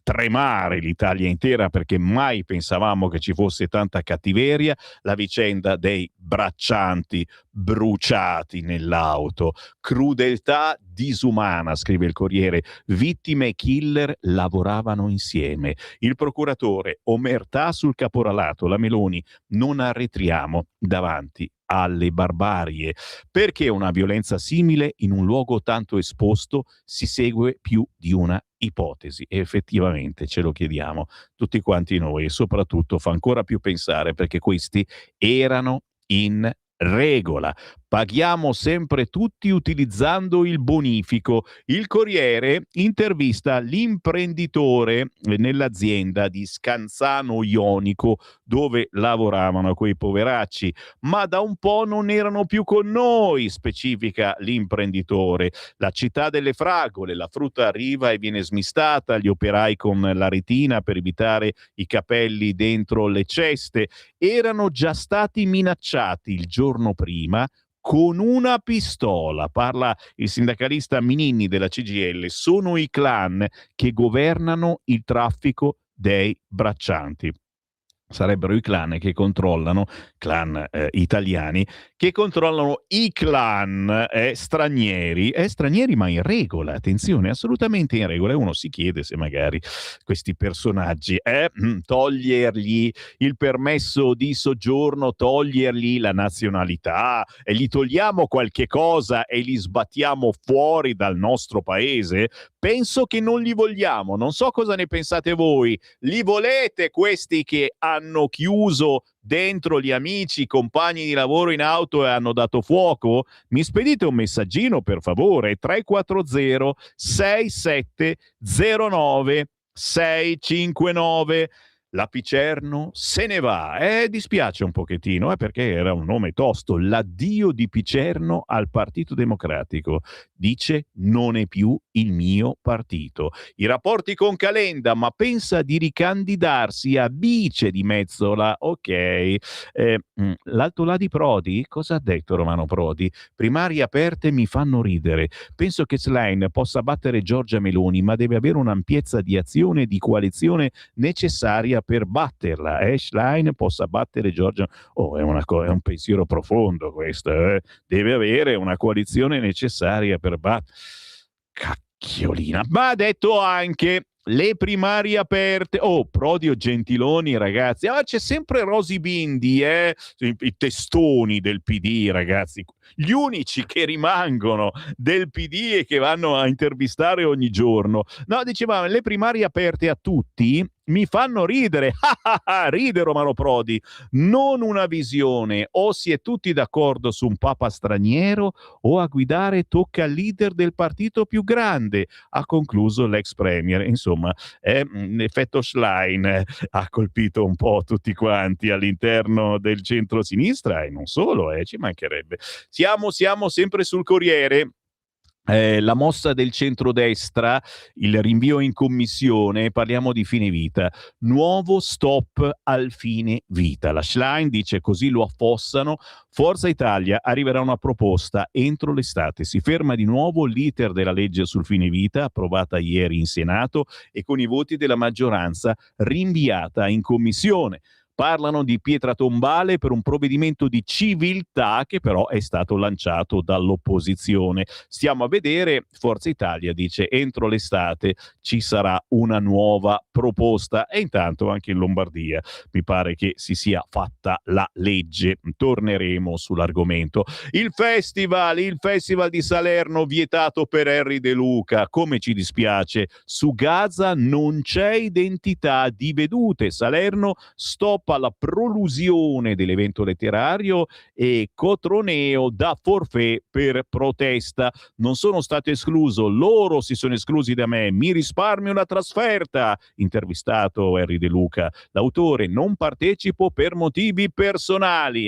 tremare l'Italia intera, perché mai pensavamo che ci fosse tanta cattiveria, la vicenda dei braccianti bruciati nell'auto. Crudeltà disumana, scrive il Corriere. Vittime e killer lavoravano insieme. Il procuratore, omertà sul caporalato. La Meloni, non arretriamo davanti alle barbarie. Perché una violenza simile in un luogo tanto esposto si segue più di una ipotesi? E effettivamente ce lo chiediamo tutti quanti noi, e soprattutto fa ancora più pensare perché questi erano in regola. Paghiamo sempre tutti utilizzando il bonifico. Il Corriere intervista l'imprenditore nell'azienda di Scanzano Ionico dove lavoravano quei poveracci, ma da un po' non erano più con noi, specifica l'imprenditore. La città delle fragole, la frutta arriva e viene smistata, gli operai con la retina per evitare i capelli dentro le ceste erano già stati minacciati il giorno prima con una pistola. Parla il sindacalista Mininni della CGIL. Sono i clan che governano il traffico dei braccianti. Sarebbero i clan che controllano, clan italiani, che controllano i clan stranieri ma in regola, attenzione, assolutamente in regola. E uno si chiede se magari questi personaggi togliergli il permesso di soggiorno, togliergli la nazionalità, e gli togliamo qualche cosa e li sbattiamo fuori dal nostro paese? Penso che non li vogliamo, non so cosa ne pensate voi. Li volete questi che hanno chiuso dentro gli amici, i compagni di lavoro in auto e hanno dato fuoco? Mi spedite un messaggino per favore, 340 6709 659. La Picerno se ne va. Dispiace un pochettino, perché era un nome tosto. L'addio di Picerno al Partito Democratico. Dice: non è più il mio partito. I rapporti con Calenda, ma pensa di ricandidarsi a vice di Mezzola. Ok. L'alto là di Prodi? Cosa ha detto Romano Prodi? Primarie aperte mi fanno ridere. Penso che Schlein possa battere Giorgia Meloni, ma deve avere un'ampiezza di azione e di coalizione necessaria per batterla. Schlein possa battere Giorgia. È un pensiero profondo questo. Deve avere una coalizione necessaria per battere. Cacchiolina. Ma ha detto anche: le primarie aperte. Prodi o Gentiloni, ragazzi. C'è sempre Rosy Bindi, i testoni del PD, ragazzi. Gli unici che rimangono del PD e che vanno a intervistare ogni giorno. No, dicevamo, le primarie aperte a tutti mi fanno ridere. Ride Romano Prodi. Non una visione. O si è tutti d'accordo su un papa straniero, o a guidare tocca al leader del partito più grande, ha concluso l'ex premier. Insomma, l'effetto Schlein ha colpito un po' tutti quanti all'interno del centro-sinistra, e non solo, ci mancherebbe. Siamo sempre sul Corriere. La mossa del centrodestra, il rinvio in commissione, parliamo di fine vita. Nuovo stop al fine vita. La Schlein dice: così lo affossano. Forza Italia, arriverà una proposta entro l'estate. Si ferma di nuovo l'iter della legge sul fine vita, approvata ieri in Senato e con i voti della maggioranza rinviata in commissione. Parlano di pietra tombale per un provvedimento di civiltà che però è stato lanciato dall'opposizione. Stiamo a vedere. Forza Italia dice: entro l'estate ci sarà una nuova proposta. E intanto anche in Lombardia mi pare che si sia fatta la legge. Torneremo sull'argomento. Il festival di Salerno vietato per Henry De Luca. Come ci dispiace. Su Gaza non c'è identità di vedute. Salerno stop alla prolusione dell'evento letterario e Cotroneo da forfait per protesta. Non sono stato escluso, loro si sono esclusi da me, mi risparmio la trasferta. Intervistato Henry De Luca, l'autore: non partecipo per motivi personali.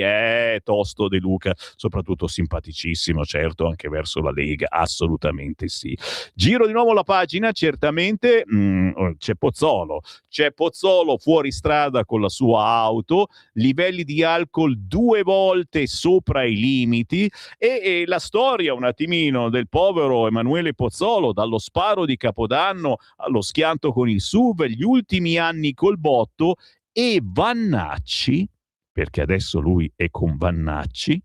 Tosto De Luca, soprattutto simpaticissimo, certo, anche verso la Lega, assolutamente sì. Giro di nuovo la pagina, certamente. C'è Pozzolo fuori strada con la sua auto, livelli di alcol 2 volte sopra i limiti, e la storia un attimino del povero Emanuele Pozzolo, dallo sparo di Capodanno allo schianto con il SUV, gli ultimi anni col botto, e Vannacci, perché adesso lui è con Vannacci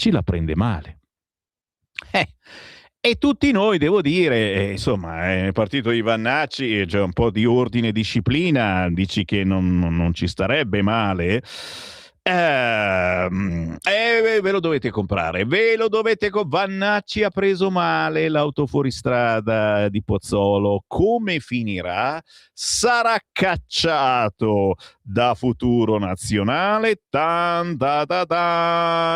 la prende male. E tutti noi, devo dire, insomma, nel partito di Vannacci c'è un po' di ordine e disciplina, dici che non ci starebbe male. Ve lo dovete comprare, Vannacci ha preso male l'auto fuoristrada di Pozzolo. Come finirà? Sarà cacciato da Futuro Nazionale.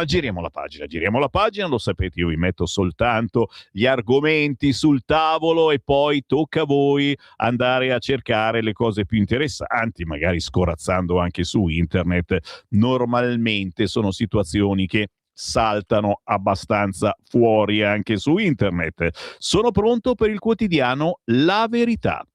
Giriamo la pagina, lo sapete, io vi metto soltanto gli argomenti sul tavolo e poi tocca a voi andare a cercare le cose più interessanti, magari scorazzando anche su internet. Normalmente sono situazioni che saltano abbastanza fuori anche su internet. Sono pronto per il quotidiano La Verità.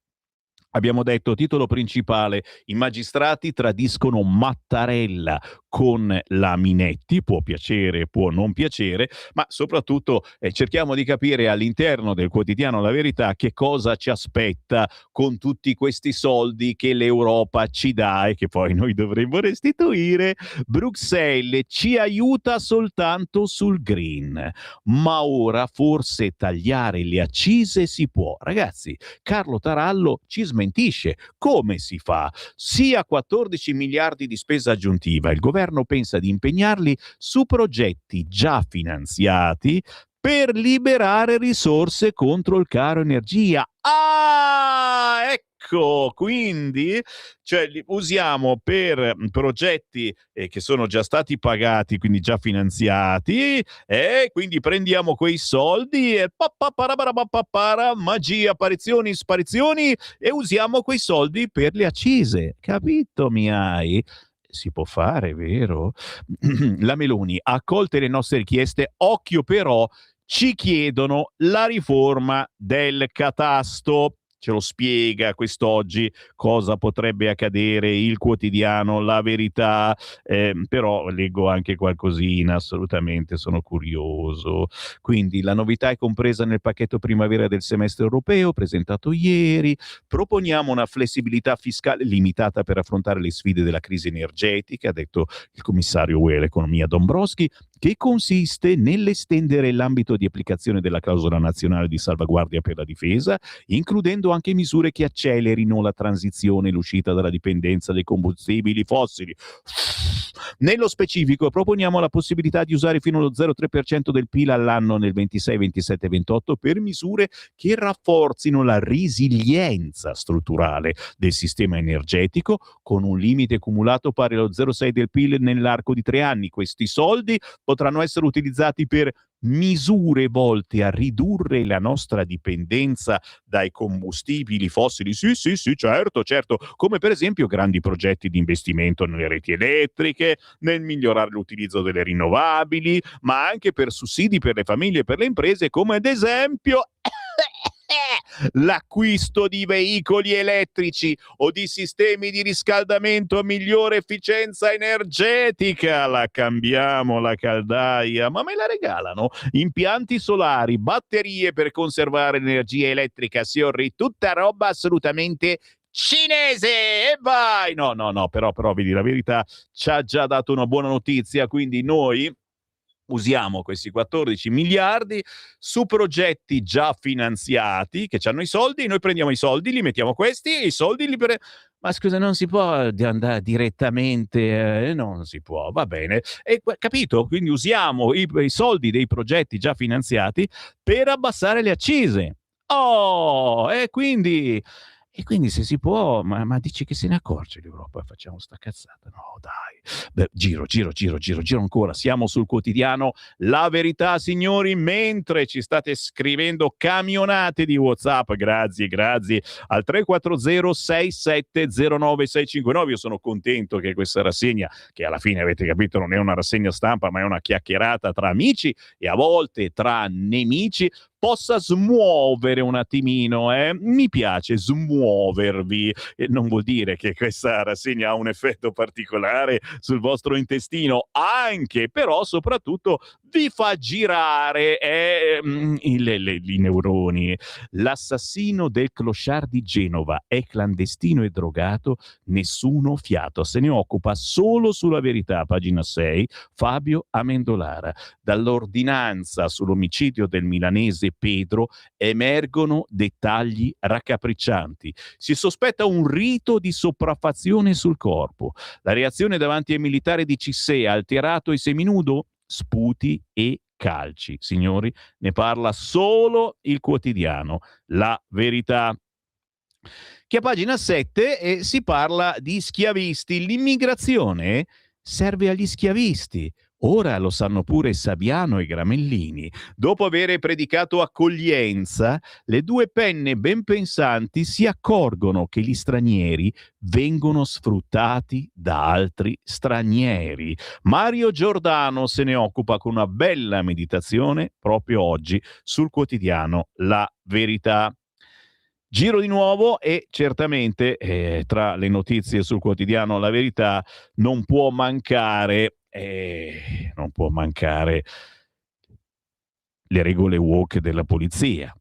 Abbiamo detto, titolo principale: i magistrati tradiscono Mattarella con la Minetti. Può piacere, può non piacere, ma soprattutto cerchiamo di capire all'interno del quotidiano La Verità che cosa ci aspetta con tutti questi soldi che l'Europa ci dà e che poi noi dovremmo restituire. Bruxelles ci aiuta soltanto sul green, ma ora forse tagliare le accise si può. Ragazzi, Carlo Tarallo ci smentisce. Come si fa? Sia 14 miliardi di spesa aggiuntiva, il governo pensa di impegnarli su progetti già finanziati per liberare risorse contro il caro energia. Ecco, quindi li usiamo per progetti che sono già stati pagati, quindi già finanziati, e quindi prendiamo quei soldi e magia, apparizioni, sparizioni, e usiamo quei soldi per le accise. Capito, mi hai? Si può fare, vero? La Meloni ha accolte le nostre richieste, occhio però, ci chiedono la riforma del catasto. Ce lo spiega quest'oggi cosa potrebbe accadere il quotidiano La Verità, però leggo anche qualcosina, assolutamente sono curioso. Quindi la novità è compresa nel pacchetto primavera del semestre europeo presentato ieri. Proponiamo una flessibilità fiscale limitata per affrontare le sfide della crisi energetica, ha detto il commissario UE all'economia Dombrovskis, che consiste nell'estendere l'ambito di applicazione della clausola nazionale di salvaguardia per la difesa, includendo anche misure che accelerino la transizione e l'uscita dalla dipendenza dai combustibili fossili. Nello specifico proponiamo la possibilità di usare fino allo 0,3% del PIL all'anno nel 26, 27 28 per misure che rafforzino la resilienza strutturale del sistema energetico, con un limite cumulato pari allo 0,6 del PIL nell'arco di 3 anni. Questi soldi potranno essere utilizzati per misure volte a ridurre la nostra dipendenza dai combustibili fossili. Sì, certo, come per esempio grandi progetti di investimento nelle reti elettriche, nel migliorare l'utilizzo delle rinnovabili, ma anche per sussidi per le famiglie e per le imprese, come ad esempio l'acquisto di veicoli elettrici o di sistemi di riscaldamento a migliore efficienza energetica. La cambiamo la caldaia, ma me la regalano? Impianti solari, batterie per conservare l'energia elettrica, Siorri, tutta roba assolutamente cinese. E vai! No, però vedi, la Verità ci ha già dato una buona notizia, quindi noi usiamo questi 14 miliardi su progetti già finanziati che hanno i soldi, noi prendiamo i soldi, li mettiamo questi e i soldi ma scusa, non si può andare direttamente, non si può, va bene. E, capito? Quindi usiamo i soldi dei progetti già finanziati per abbassare le accise. Oh, e quindi se si può, ma dici che se ne accorge l'Europa? Facciamo sta cazzata? No, dai. Beh, giro ancora. Siamo sul quotidiano La Verità, signori, mentre ci state scrivendo camionate di WhatsApp. Grazie al 340 6709 659. Io sono contento che questa rassegna, che alla fine avete capito non è una rassegna stampa, ma è una chiacchierata tra amici e a volte tra nemici, possa smuovere un attimino. Mi piace smuovervi, non vuol dire che questa rassegna ha un effetto particolare sul vostro intestino, anche, però soprattutto vi fa girare i neuroni. L'assassino del clochard di Genova è clandestino e drogato, nessuno fiato. Se ne occupa solo sulla Verità, pagina 6, Fabio Amendolara. Dall'ordinanza sull'omicidio del milanese Pedro emergono dettagli raccapriccianti. Si sospetta un rito di sopraffazione sul corpo. La reazione davanti ai militari di Cissé, alterato e seminudo? Sputi e calci. Signori, ne parla solo il quotidiano La Verità, che a pagina 7 si parla di schiavisti. L'immigrazione serve agli schiavisti. Ora lo sanno pure Saviano e Gramellini. Dopo aver predicato accoglienza, le due penne ben pensanti si accorgono che gli stranieri vengono sfruttati da altri stranieri. Mario Giordano se ne occupa con una bella meditazione proprio oggi sul quotidiano La Verità. Giro di nuovo e certamente tra le notizie sul quotidiano La Verità non può mancare le regole woke della polizia.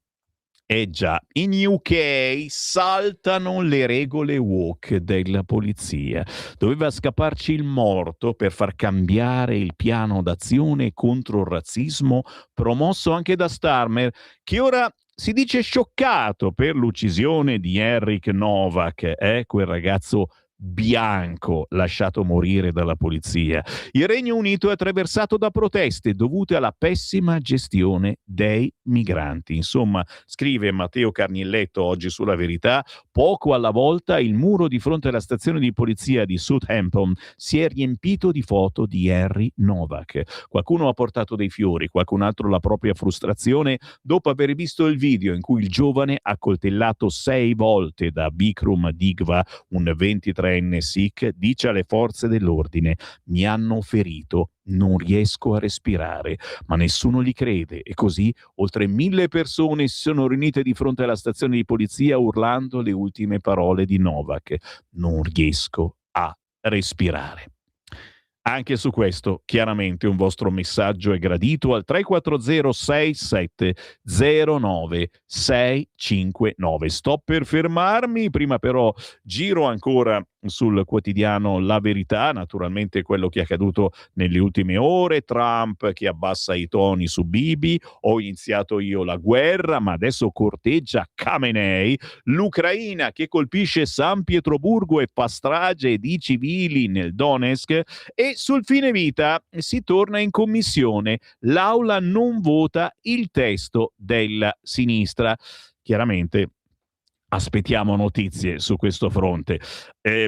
Già, in UK saltano le regole woke della polizia. Doveva scapparci il morto per far cambiare il piano d'azione contro il razzismo promosso anche da Starmer, che ora si dice scioccato per l'uccisione di Henrik Novak, quel ragazzo bianco lasciato morire dalla polizia. Il Regno Unito è attraversato da proteste dovute alla pessima gestione dei migranti. Insomma, scrive Matteo Carnilletto oggi sulla Verità, poco alla volta il muro di fronte alla stazione di polizia di Southampton si è riempito di foto di Henry Novak. Qualcuno ha portato dei fiori, qualcun altro la propria frustrazione dopo aver visto il video in cui il giovane accoltellato 6 volte da Bikram Digwa, un 23enne Sikh, dice alle forze dell'ordine: mi hanno ferito, non riesco a respirare, ma nessuno gli crede, e così oltre 1000 persone si sono riunite di fronte alla stazione di polizia urlando le ultime parole di Novak: non riesco a respirare. Anche su questo, chiaramente, un vostro messaggio è gradito al 340 67 09 659. Sto per fermarmi, prima però giro ancora sul quotidiano La Verità, naturalmente quello che è accaduto nelle ultime ore, Trump che abbassa i toni su Bibi, ho iniziato io la guerra, ma adesso corteggia Khamenei, l'Ucraina che colpisce San Pietroburgo e fa strage di civili nel Donetsk, e sul fine vita si torna in commissione, l'aula non vota il testo della sinistra. Chiaramente aspettiamo notizie su questo fronte.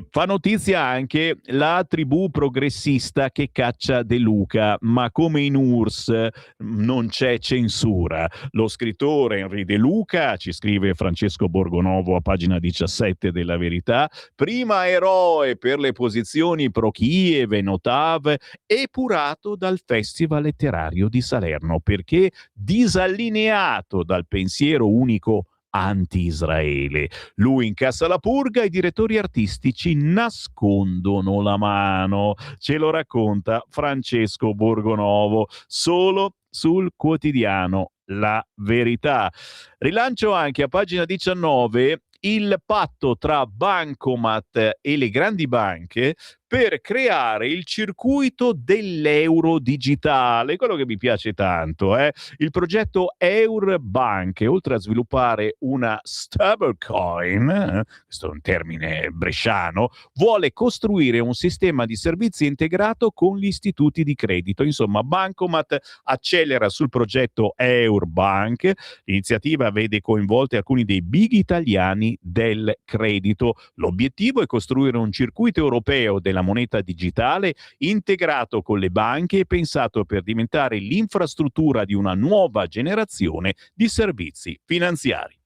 Fa notizia anche la tribù progressista che caccia De Luca, ma come in URSS non c'è censura. Lo scrittore Henry De Luca, ci scrive Francesco Borgonovo a pagina 17 della Verità, prima eroe per le posizioni pro Kiev e Notav, epurato dal Festival Letterario di Salerno perché disallineato dal pensiero unico anti-Israele. Lui incassa la purga, i direttori artistici nascondono la mano. Ce lo racconta Francesco Borgonovo solo sul quotidiano La Verità. Rilancio anche a pagina 19 il patto tra Bancomat e le grandi banche per creare il circuito dell'euro digitale, quello che mi piace tanto. Il progetto Eurbank, oltre a sviluppare una stablecoin, questo è un termine bresciano, vuole costruire un sistema di servizi integrato con gli istituti di credito. Insomma, Bancomat accelera sul progetto Eurbank. L'iniziativa vede coinvolti alcuni dei big italiani del credito. L'obiettivo è costruire un circuito europeo della moneta digitale integrato con le banche e pensato per diventare l'infrastruttura di una nuova generazione di servizi finanziari.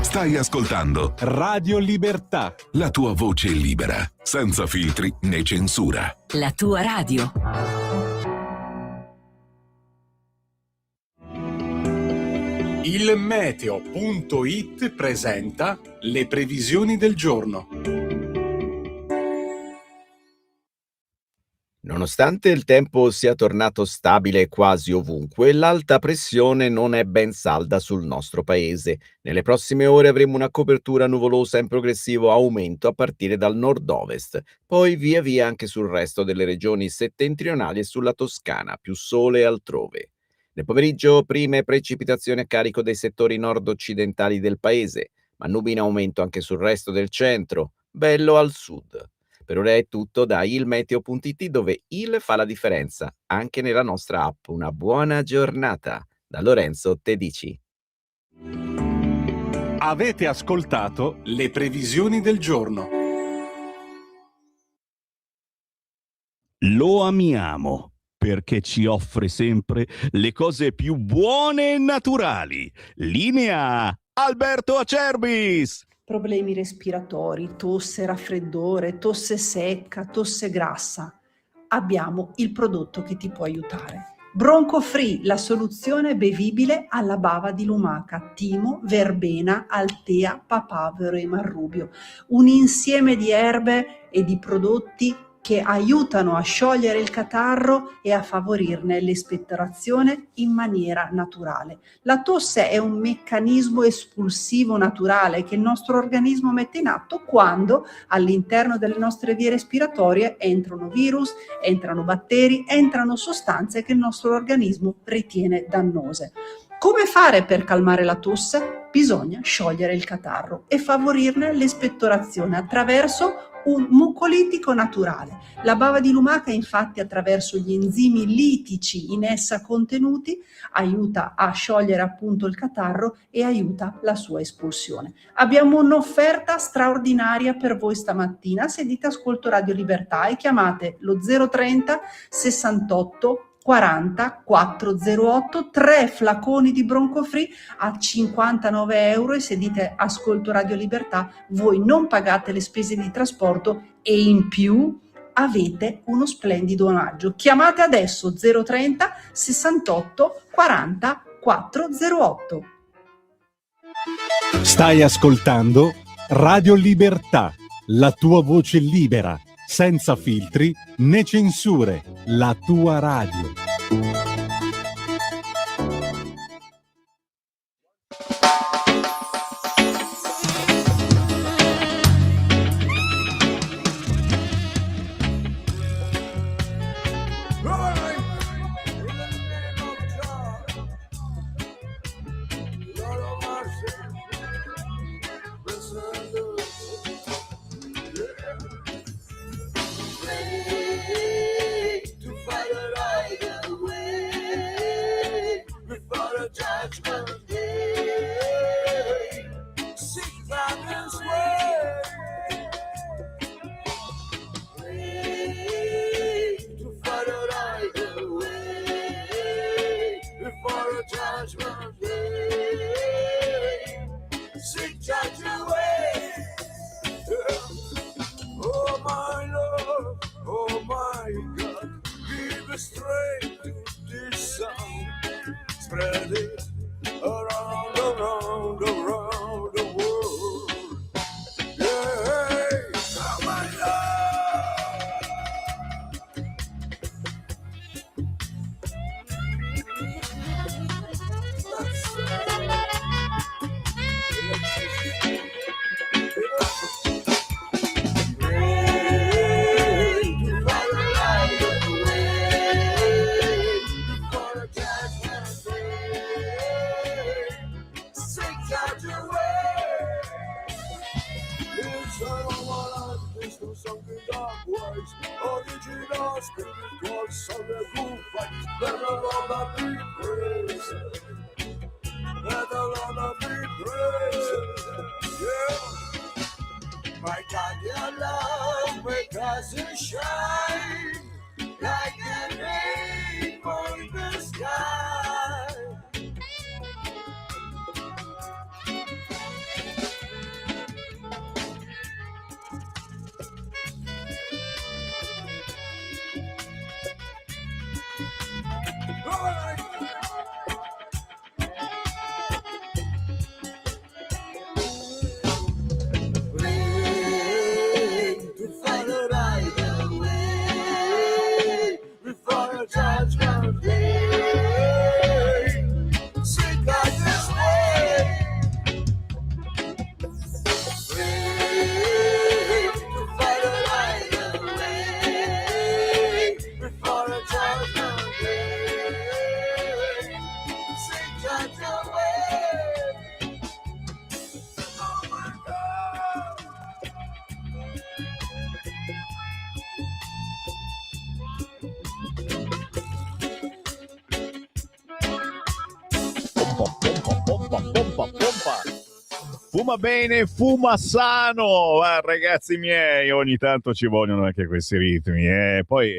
Stai ascoltando
Radio Libertà.
la tua voce libera, senza filtri né censura.
La tua radio.
Il meteo.it presenta le previsioni del giorno.
Nonostante il tempo sia tornato stabile quasi ovunque, l'alta pressione non è ben salda sul nostro paese. Nelle prossime ore avremo una copertura nuvolosa in progressivo aumento a partire dal nord-ovest, poi via via anche sul resto delle regioni settentrionali e sulla Toscana, più sole altrove. Nel pomeriggio prime precipitazioni a carico dei settori nord-occidentali del paese, ma nubi in aumento anche sul resto del centro, bello al sud. Per ora è tutto da ilmeteo.it, dove il fa la differenza anche nella nostra app. Una buona giornata da Lorenzo Tedici.
Avete ascoltato le previsioni del giorno.
Lo amiamo perché ci offre sempre le cose più buone e naturali. Linea Alberto Acerbis.
Problemi respiratori, tosse, raffreddore, tosse secca, tosse grassa. Abbiamo il prodotto che ti può aiutare. Bronco Free, la soluzione bevibile alla bava di lumaca, timo, verbena, altea, papavero e marrubio. Un insieme di erbe e di prodotti che aiutano a sciogliere il catarro e a favorirne l'espettorazione in maniera naturale. La tosse è un meccanismo espulsivo naturale che il nostro organismo mette in atto quando all'interno delle nostre vie respiratorie entrano virus, entrano batteri, entrano sostanze che il nostro organismo ritiene dannose. Come fare per calmare la tosse? Bisogna sciogliere il catarro e favorirne l'espettorazione attraverso un mucolitico naturale. La bava di lumaca, infatti, attraverso gli enzimi litici in essa contenuti, aiuta a sciogliere appunto il catarro e aiuta la sua espulsione. Abbiamo un'offerta straordinaria per voi stamattina. Se dite ascolto Radio Libertà e chiamate lo 030 68 40 408, 3 flaconi di Bronco-Free a 59 euro, e se dite ascolto Radio Libertà voi non pagate le spese di trasporto e in più avete uno splendido omaggio. Chiamate adesso 030 68 40 408.
Stai ascoltando Radio Libertà, la tua voce libera, senza filtri né censure, la tua radio.
Fuma bene, fuma sano, ragazzi miei, ogni tanto ci vogliono anche questi ritmi, poi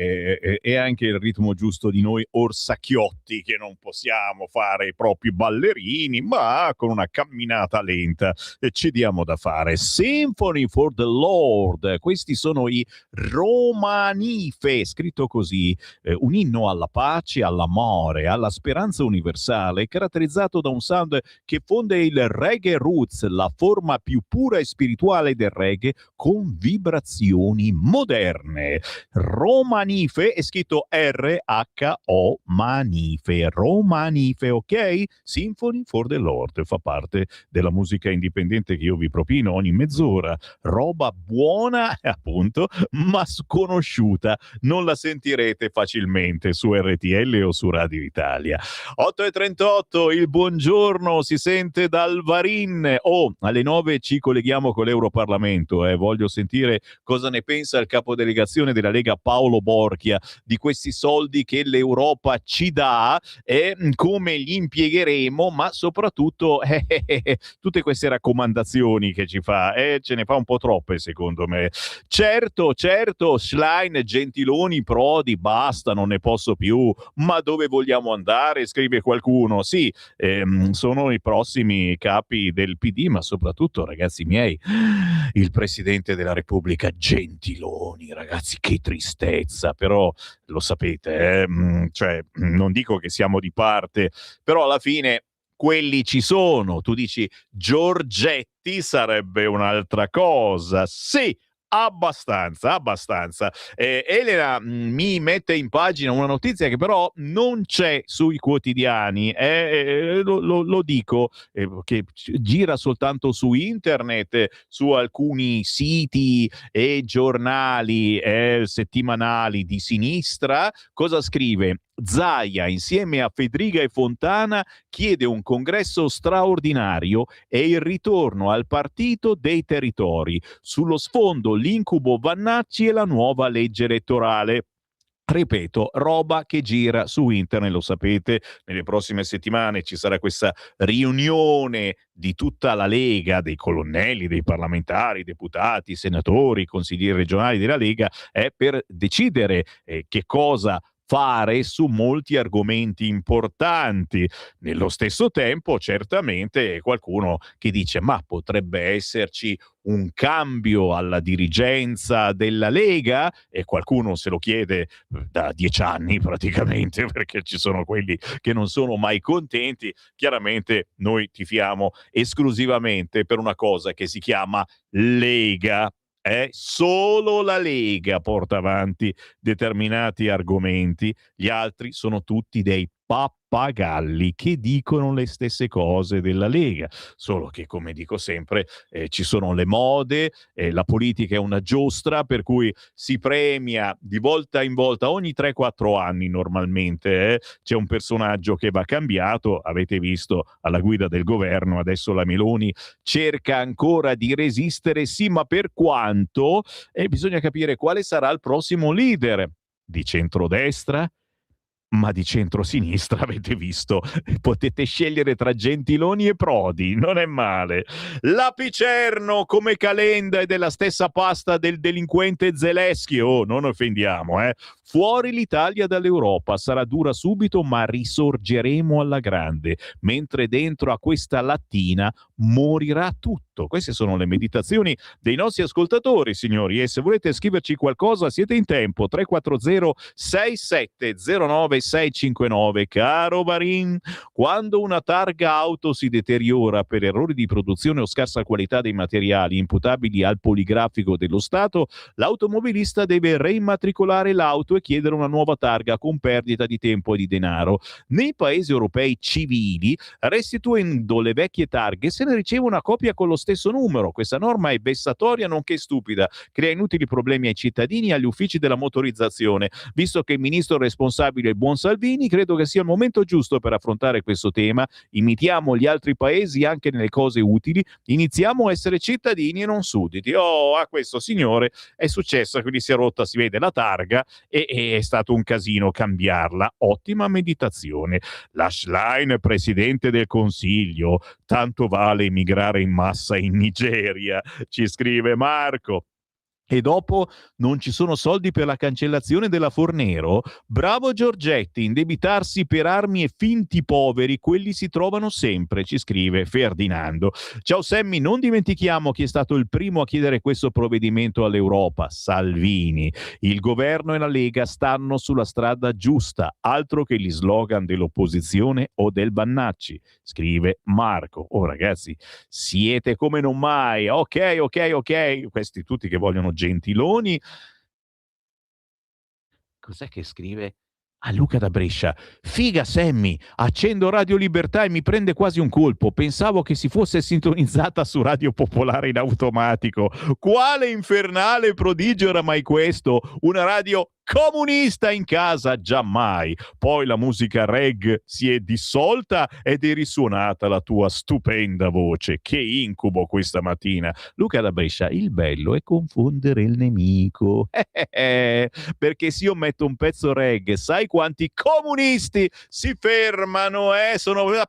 è anche il ritmo giusto di noi orsacchiotti, che non possiamo fare i propri ballerini, ma con una camminata lenta ci diamo da fare. Symphony for the Lord, questi sono i Romanife, scritto così, un inno alla pace, all'amore, alla speranza universale, caratterizzato da un sound che fonde il reggae roots, la la forma più pura e spirituale del reggae con vibrazioni moderne. Romanife è scritto R-H-O Manife, Romanife, ok? Symphony for the Lord, fa parte della musica indipendente che io vi propino ogni mezz'ora. Roba buona, appunto, ma sconosciuta. Non la sentirete facilmente su RTL o su Radio Italia. 8:38, il buongiorno si sente dal Varin. Alle 9 ci colleghiamo con l'Europarlamento. Voglio sentire cosa ne pensa il capodelegazione della Lega Paolo Borchia di questi soldi che l'Europa ci dà e come li impiegheremo, ma soprattutto tutte queste raccomandazioni che ci fa, ce ne fa un po' troppe secondo me. Certo, Schlein, Gentiloni, Prodi, basta, non ne posso più, ma dove vogliamo andare? Scrive qualcuno. Sì, sono i prossimi capi del PD, ma soprattutto, ragazzi miei, il Presidente della Repubblica Gentiloni, ragazzi, che tristezza, però lo sapete, cioè non dico che siamo di parte, però alla fine quelli ci sono. Tu dici Giorgetti sarebbe un'altra cosa. Sì, abbastanza. Elena mi mette in pagina una notizia che però non c'è sui quotidiani, lo dico, che gira soltanto su internet, su alcuni siti e giornali settimanali di sinistra. Cosa scrive? Zaia insieme a Fedriga e Fontana chiede un congresso straordinario e il ritorno al partito dei territori. Sullo sfondo l'incubo Vannacci e la nuova legge elettorale. Ripeto, roba che gira su internet, lo sapete. Nelle prossime settimane ci sarà questa riunione di tutta la Lega, dei colonnelli, dei parlamentari, deputati, senatori, consiglieri regionali della Lega, per decidere che cosa fare su molti argomenti importanti. Nello stesso tempo, certamente, qualcuno che dice ma potrebbe esserci un cambio alla dirigenza della Lega, e qualcuno se lo chiede da 10 anni praticamente, perché ci sono quelli che non sono mai contenti. Chiaramente noi tifiamo esclusivamente per una cosa che si chiama Lega. Solo la Lega porta avanti determinati argomenti, gli altri sono tutti dei pappagalli che dicono le stesse cose della Lega, solo che, come dico sempre, ci sono le mode, la politica è una giostra per cui si premia di volta in volta, ogni 3-4 anni normalmente, c'è un personaggio che va cambiato. Avete visto alla guida del governo, adesso la Meloni cerca ancora di resistere, sì, ma per quanto? Bisogna capire quale sarà il prossimo leader di centrodestra, ma di centrosinistra. Avete visto, potete scegliere tra Gentiloni e Prodi, non è male. La Picerno come Calenda è della stessa pasta del delinquente Zelensky. Non offendiamo, Fuori l'Italia dall'Europa, sarà dura subito, ma risorgeremo alla grande, mentre dentro a questa lattina morirà tutto. Queste sono le meditazioni dei nostri ascoltatori, signori, e se volete scriverci qualcosa siete in tempo. 340 6709 659. Caro Varin, quando una targa auto si deteriora per errori di produzione o scarsa qualità dei materiali imputabili al poligrafico dello Stato, l'automobilista deve reimmatricolare l'auto e chiedere una nuova targa con perdita di tempo e di denaro. Nei paesi europei civili, restituendo le vecchie targhe, se ne riceve una copia con lo stesso numero. Questa norma è vessatoria nonché stupida, crea inutili problemi ai cittadini e agli uffici della motorizzazione. Visto che il ministro responsabile è il buon Salvini, credo che sia il momento giusto per affrontare questo tema. Imitiamo gli altri paesi anche nelle cose utili, iniziamo a essere cittadini e non sudditi. A questo signore è successo che gli si è rotta, si vede, la targa e è stato un casino cambiarla. Ottima meditazione. La Schlein, presidente del Consiglio, tanto vale emigrare in massa in Nigeria, ci scrive Marco. E dopo non ci sono soldi per la cancellazione della Fornero? Bravo Giorgetti, indebitarsi per armi e finti poveri, quelli si trovano sempre, ci scrive Ferdinando. Ciao Sammy, non dimentichiamo chi è stato il primo a chiedere questo provvedimento all'Europa, Salvini. Il governo e la Lega stanno sulla strada giusta, altro che gli slogan dell'opposizione o del Bannacci, scrive Marco. Oh ragazzi, siete come non mai, ok, questi tutti che vogliono Gentiloni. Cos'è che scrive? A Luca da Brescia. Figa Sammy, accendo Radio Libertà e mi prende quasi un colpo. Pensavo che si fosse sintonizzata su Radio Popolare in automatico. Quale infernale prodigio era mai questo? Una radio comunista in casa? Giammai. Poi la musica reg si è dissolta ed è risuonata la tua stupenda voce. Che incubo questa mattina. Luca da Brescia, il bello è confondere il nemico. Perché se io metto un pezzo reg, sai quanti comunisti si fermano,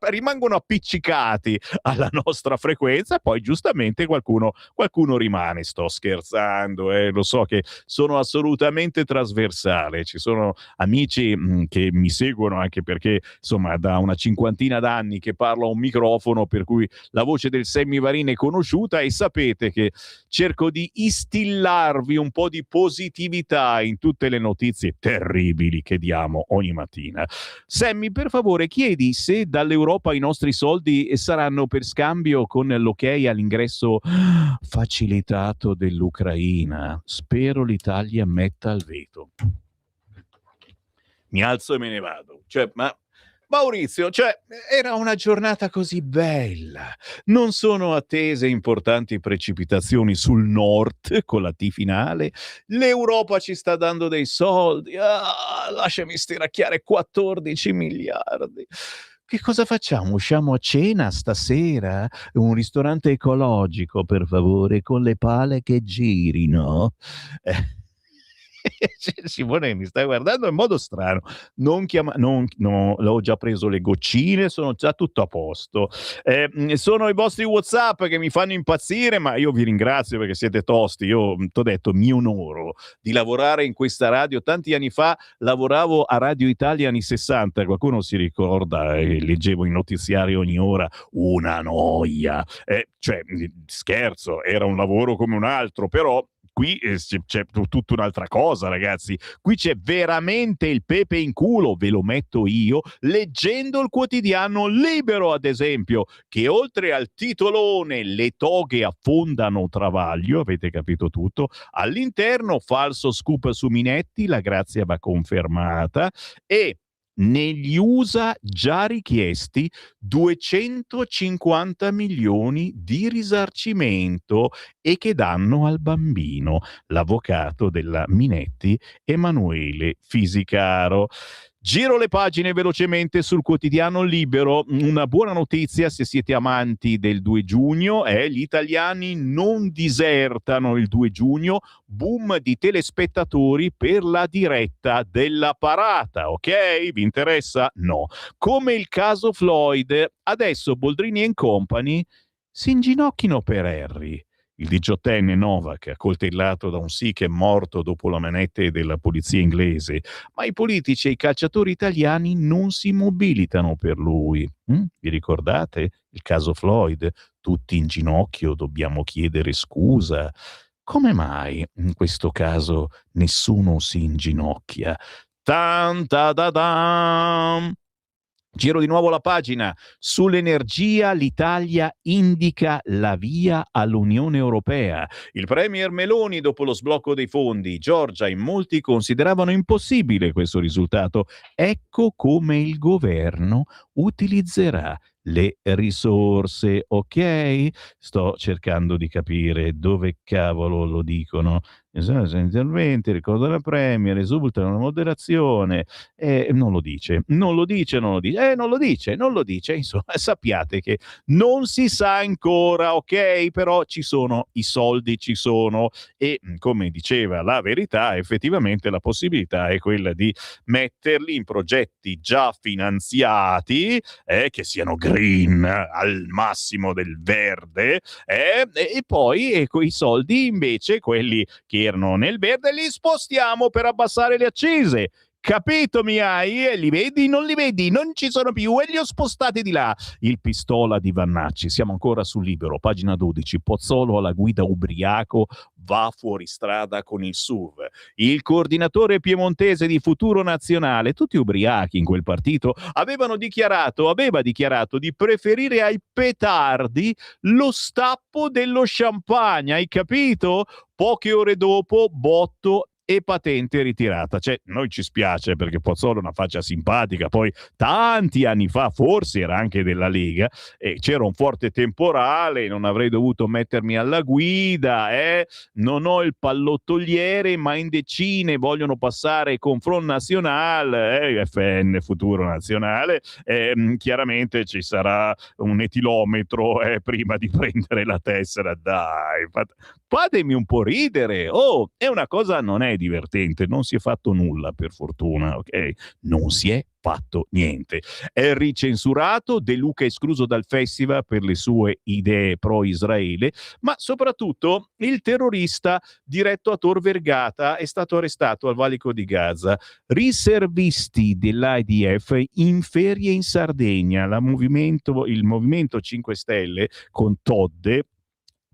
rimangono appiccicati alla nostra frequenza, poi giustamente qualcuno rimane. Sto scherzando, lo so che sono assolutamente trasversale. Ci sono amici che mi seguono, anche perché insomma da una cinquantina d'anni che parlo a un microfono, per cui la voce del Sammy Varin è conosciuta, e sapete che cerco di instillarvi un po' di positività in tutte le notizie terribili che diamo ogni mattina. Sammy, per favore, chiedi se dall'Europa i nostri soldi saranno per scambio con l'ok all'ingresso facilitato dell'Ucraina. Spero l'Italia metta il veto. Mi alzo e me ne vado. Maurizio, era una giornata così bella. Non sono attese importanti precipitazioni sul nord con la T finale. L'Europa ci sta dando dei soldi. Lasciami stiracchiare 14 miliardi. Che cosa facciamo? Usciamo a cena stasera? Un ristorante ecologico, per favore, con le pale che girino. Simone mi sta guardando in modo strano. No, l'ho già preso le goccine, sono già tutto a posto. Sono i vostri WhatsApp che mi fanno impazzire, ma io vi ringrazio perché siete tosti. Io t'ho detto, mi onoro di lavorare in questa radio. Tanti anni fa lavoravo a Radio Italia anni 60, qualcuno si ricorda, leggevo i notiziari ogni ora, una noia. Scherzo, era un lavoro come un altro, però qui c'è tutta un'altra cosa, ragazzi. Qui c'è veramente il pepe in culo, ve lo metto io, leggendo il quotidiano Libero, ad esempio, che oltre al titolone "Le toghe affondano Travaglio", avete capito tutto, all'interno falso scoop su Minetti, la grazia va confermata, e negli USA già richiesti 250 milioni di risarcimento e che danno al bambino. L'avvocato della Minetti, Emanuele Fisicaro. Giro le pagine velocemente sul quotidiano Libero. Una buona notizia se siete amanti del 2 giugno, gli italiani non disertano il 2 giugno, boom di telespettatori per la diretta della parata, ok? Vi interessa? No. Come il caso Floyd, adesso Boldrini and Company si inginocchino per Harry. Il 18enne Novak, accoltellato da un Sikh, è morto dopo la manette della polizia inglese, ma i politici e i calciatori italiani non si mobilitano per lui. Vi ricordate? Il caso Floyd, tutti in ginocchio, dobbiamo chiedere scusa. Come mai in questo caso nessuno si inginocchia? Tan ta da dam! Giro di nuovo la pagina. Sull'energia l'Italia indica la via all'Unione Europea. Il premier Meloni, dopo lo sblocco dei fondi, Giorgia, in molti consideravano impossibile questo risultato. Ecco come il governo utilizzerà le risorse, ok? Sto cercando di capire dove cavolo lo dicono. Essenzialmente, ricordo della Premier, risulta una moderazione, non lo dice, insomma, sappiate che non si sa ancora, ok? Però ci sono, i soldi ci sono, e come diceva La Verità, effettivamente la possibilità è quella di metterli in progetti già finanziati, che siano grandi green, al massimo del verde, e poi i soldi invece, quelli che erano nel verde, li spostiamo per abbassare le accise. Capito, mi hai? Li vedi? Non li vedi? Non ci sono più e li ho spostati di là. Il pistola di Vannacci. Siamo ancora sul Libero, pagina 12. Pozzolo alla guida ubriaco va fuori strada con il SUV. Il coordinatore piemontese di Futuro Nazionale, tutti ubriachi in quel partito, aveva dichiarato di preferire ai petardi lo stappo dello champagne. Hai capito? Poche ore dopo, botto e patente ritirata. Cioè, noi ci spiace perché Pozzolo ha una faccia simpatica, poi tanti anni fa, forse era anche della Lega, e c'era un forte temporale, non avrei dovuto mettermi alla guida, non ho il pallottoliere, ma in decine vogliono passare con Front National, FN, Futuro Nazionale, chiaramente ci sarà un etilometro prima di prendere la tessera, dai, fatemi un po' ridere, è una cosa, non è divertente, non si è fatto nulla per fortuna, ok? Non si è fatto niente. È ricensurato, De Luca è escluso dal festival per le sue idee pro-Israele, ma soprattutto il terrorista diretto a Tor Vergata è stato arrestato al valico di Gaza. Riservisti dell'IDF in ferie in Sardegna, il Movimento 5 Stelle con Todde,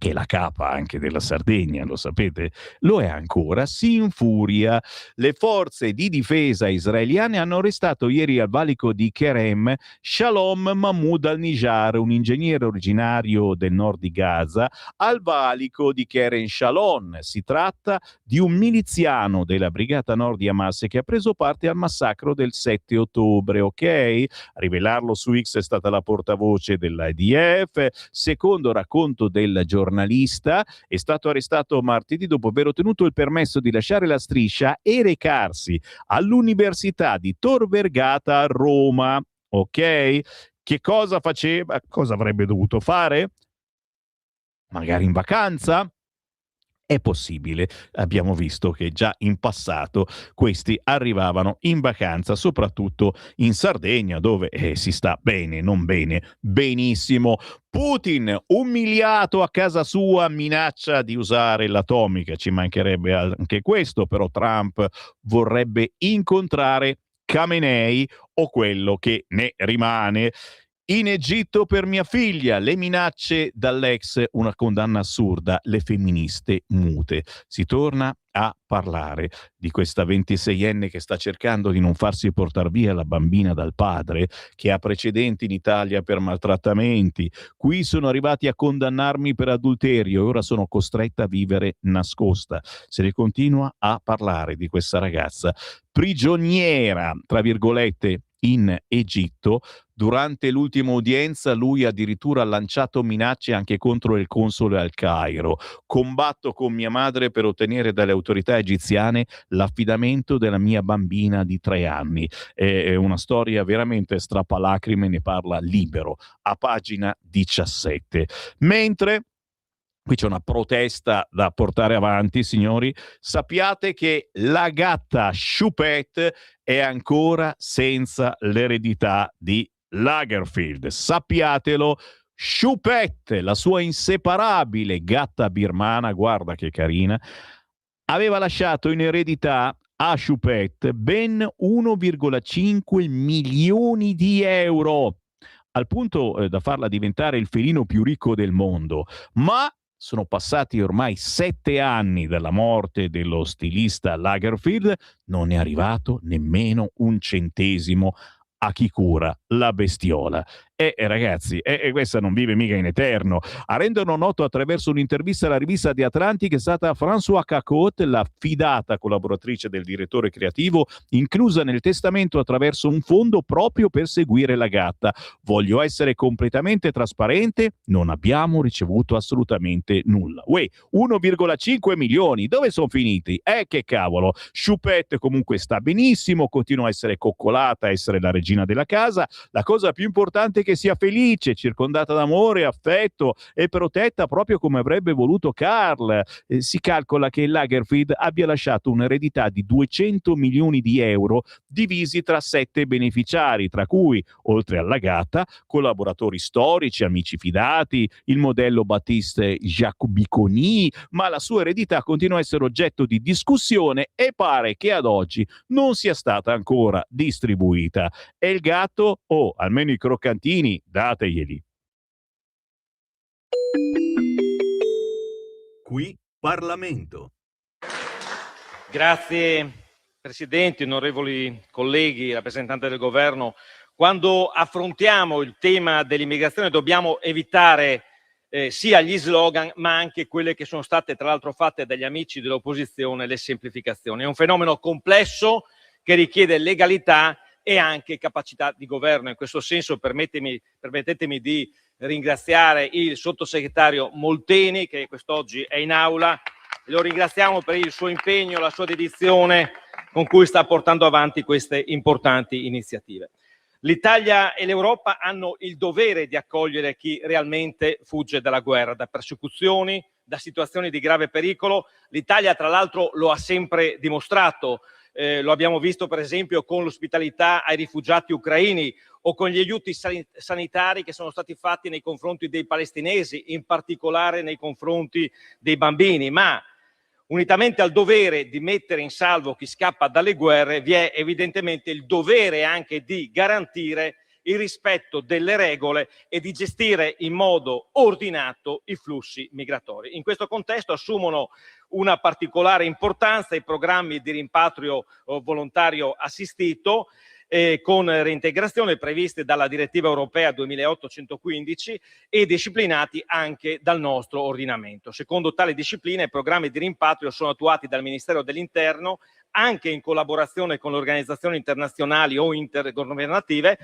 che è la capa anche della Sardegna, lo sapete, lo è ancora, si infuria. Le forze di difesa israeliane hanno arrestato ieri al valico di Kerem Shalom Mahmoud al-Nijar, un ingegnere originario del nord di Gaza, al valico di Kerem Shalom. Si tratta di un miliziano della brigata nord di Hamas che ha preso parte al massacro del 7 ottobre, ok? A rivelarlo su X è stata la portavoce dell'IDF. Secondo racconto del giornalista, è stato arrestato martedì dopo aver ottenuto il permesso di lasciare la striscia e recarsi all'Università di Tor Vergata a Roma. Ok? Che cosa faceva? Cosa avrebbe dovuto fare? Magari in vacanza? È possibile, abbiamo visto che già in passato questi arrivavano in vacanza, soprattutto in Sardegna, dove si sta bene, non bene, benissimo. Putin, umiliato a casa sua, minaccia di usare l'atomica, ci mancherebbe anche questo, però Trump vorrebbe incontrare Khamenei o quello che ne rimane. In Egitto per mia figlia, le minacce dall'ex, una condanna assurda, le femministe mute. Si torna a parlare di questa 26enne che sta cercando di non farsi portare via la bambina dal padre, che ha precedenti in Italia per maltrattamenti. Qui sono arrivati a condannarmi per adulterio e ora sono costretta a vivere nascosta. Se ne continua a parlare di questa ragazza prigioniera, tra virgolette, in Egitto. Durante l'ultima udienza lui addirittura ha lanciato minacce anche contro il console al Cairo. Combatto con mia madre per ottenere dalle autorità egiziane l'affidamento della mia bambina di 3 anni. È una storia veramente strappalacrime, ne parla Libero a pagina 17. Mentre qui c'è una protesta da portare avanti, signori. Sappiate che la gatta Choupette è ancora senza l'eredità di Lagerfeld. Sappiatelo. Choupette, la sua inseparabile gatta birmana, guarda che carina, aveva lasciato in eredità a Choupette ben 1,5 milioni di euro, al punto da farla diventare il felino più ricco del mondo. Ma sono passati ormai 7 anni dalla morte dello stilista Lagerfeld, non è arrivato nemmeno un centesimo a chi cura la bestiola. Ragazzi, questa non vive mica in eterno. A renderlo noto attraverso un'intervista alla rivista The Atlantic è stata Françoise Cacotte, la fidata collaboratrice del direttore creativo, inclusa nel testamento attraverso un fondo proprio per seguire la gatta. Voglio essere completamente trasparente, non abbiamo ricevuto assolutamente nulla. 1,5 milioni, dove sono finiti? Che cavolo. Choupette comunque sta benissimo, continua a essere coccolata, a essere la regina della casa. La cosa più importante che sia felice, circondata d'amore, affetto e protetta proprio come avrebbe voluto Karl. Si calcola che Lagerfeld abbia lasciato un'eredità di 200 milioni di euro divisi tra 7 beneficiari, tra cui, oltre alla gatta, collaboratori storici, amici fidati, il modello Baptiste Jacobiconi, ma la sua eredità continua a essere oggetto di discussione e pare che ad oggi non sia stata ancora distribuita. E il gatto, o almeno i croccantini, dateglieli.
Qui Parlamento.
Grazie Presidente, onorevoli colleghi, rappresentanti del Governo. Quando affrontiamo il tema dell'immigrazione dobbiamo evitare sia gli slogan ma anche quelle che sono state tra l'altro fatte dagli amici dell'opposizione, le semplificazioni. È un fenomeno complesso che richiede legalità e anche capacità di governo. In questo senso permettetemi di ringraziare il sottosegretario Molteni che quest'oggi è in aula. Lo ringraziamo per il suo impegno, la sua dedizione con cui sta portando avanti queste importanti iniziative. L'Italia e l'Europa hanno il dovere di accogliere chi realmente fugge dalla guerra, da persecuzioni, da situazioni di grave pericolo. L'Italia, tra l'altro, lo ha sempre dimostrato. Lo abbiamo visto per esempio con l'ospitalità ai rifugiati ucraini o con gli aiuti sanitari che sono stati fatti nei confronti dei palestinesi, in particolare nei confronti dei bambini. Ma unitamente al dovere di mettere in salvo chi scappa dalle guerre, vi è evidentemente il dovere anche di garantire il rispetto delle regole e di gestire in modo ordinato i flussi migratori. In questo contesto assumono una particolare importanza i programmi di rimpatrio volontario assistito con reintegrazione previsti dalla direttiva europea 2008/115 e disciplinati anche dal nostro ordinamento. Secondo tale disciplina i programmi di rimpatrio sono attuati dal Ministero dell'Interno anche in collaborazione con le organizzazioni internazionali o intergovernative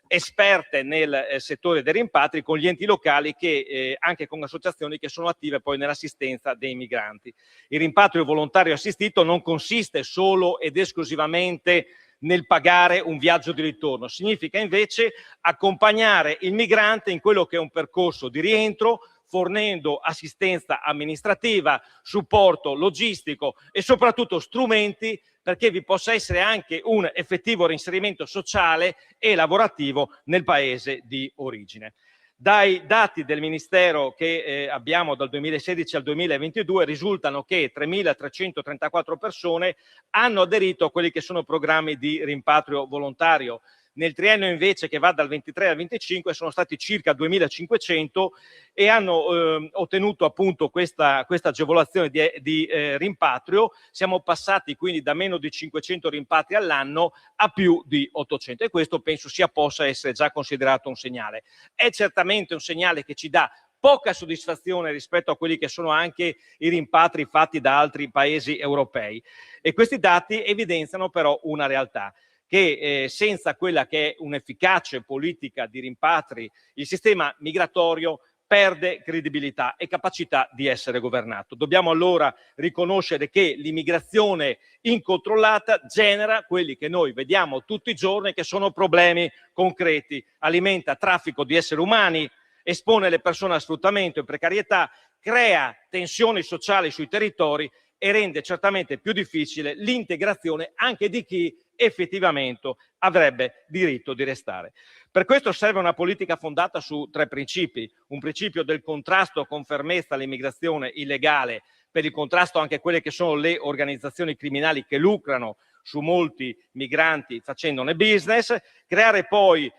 esperte nel settore dei rimpatri, con gli enti locali che anche con associazioni che sono attive poi nell'assistenza dei migranti. Il rimpatrio volontario assistito non consiste solo ed esclusivamente nel pagare un viaggio di ritorno, significa invece accompagnare il migrante in quello che è un percorso di rientro, fornendo assistenza amministrativa, supporto logistico e soprattutto strumenti perché vi possa essere anche un effettivo reinserimento sociale e lavorativo nel paese di origine. Dai dati del Ministero che abbiamo dal 2016 al 2022 risultano che 3.334 persone hanno aderito a quelli che sono programmi di rimpatrio volontario. Nel triennio invece che va dal 23 al 25 sono stati circa 2.500 e hanno ottenuto appunto questa agevolazione di rimpatrio. Siamo passati quindi da meno di 500 rimpatri all'anno a più di 800 e questo penso possa essere già considerato un segnale. È certamente un segnale che ci dà poca soddisfazione rispetto a quelli che sono anche i rimpatri fatti da altri paesi europei e questi dati evidenziano però una realtà, che senza quella che è un'efficace politica di rimpatri il sistema migratorio perde credibilità e capacità di essere governato. Dobbiamo allora riconoscere che l'immigrazione incontrollata genera quelli che noi vediamo tutti i giorni che sono problemi concreti, alimenta traffico di esseri umani, espone le persone a sfruttamento e precarietà, crea tensioni sociali sui territori e rende certamente più difficile l'integrazione anche di chi effettivamente avrebbe diritto di restare. Per questo serve una politica fondata su 3 principi: un principio del contrasto con fermezza all'immigrazione illegale, per il contrasto anche a quelle che sono le organizzazioni criminali che lucrano su molti migranti facendone business, creare poi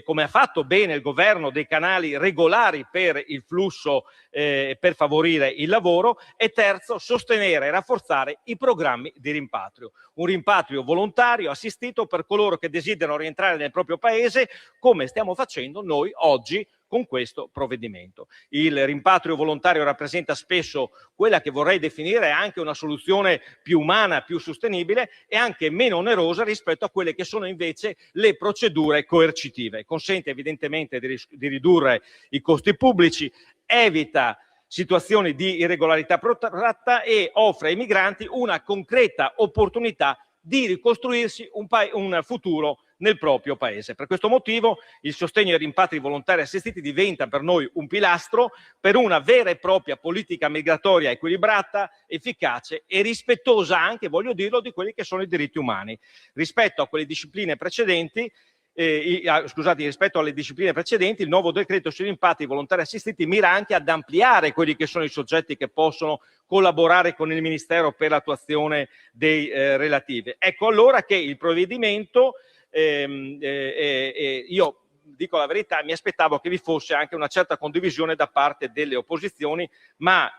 come ha fatto bene il governo, dei canali regolari per il flusso per favorire il lavoro e terzo, sostenere e rafforzare i programmi di rimpatrio. Un rimpatrio volontario assistito per coloro che desiderano rientrare nel proprio paese, come stiamo facendo noi oggi con questo provvedimento. Il rimpatrio volontario rappresenta spesso quella che vorrei definire anche una soluzione più umana, più sostenibile e anche meno onerosa rispetto a quelle che sono invece le procedure coercitive. Consente evidentemente di ridurre i costi pubblici, evita situazioni di irregolarità protratta e offre ai migranti una concreta opportunità di ricostruirsi un futuro nel proprio paese. Per questo motivo il sostegno ai rimpatri volontari assistiti diventa per noi un pilastro per una vera e propria politica migratoria equilibrata, efficace e rispettosa anche, voglio dirlo, di quelli che sono i diritti umani. Rispetto a quelle discipline precedenti, rispetto alle discipline precedenti, il nuovo decreto sui rimpatri volontari assistiti mira anche ad ampliare quelli che sono i soggetti che possono collaborare con il Ministero per l'attuazione dei relativi. Ecco allora che il provvedimento, io dico la verità, mi aspettavo che vi fosse anche una certa condivisione da parte delle opposizioni, ma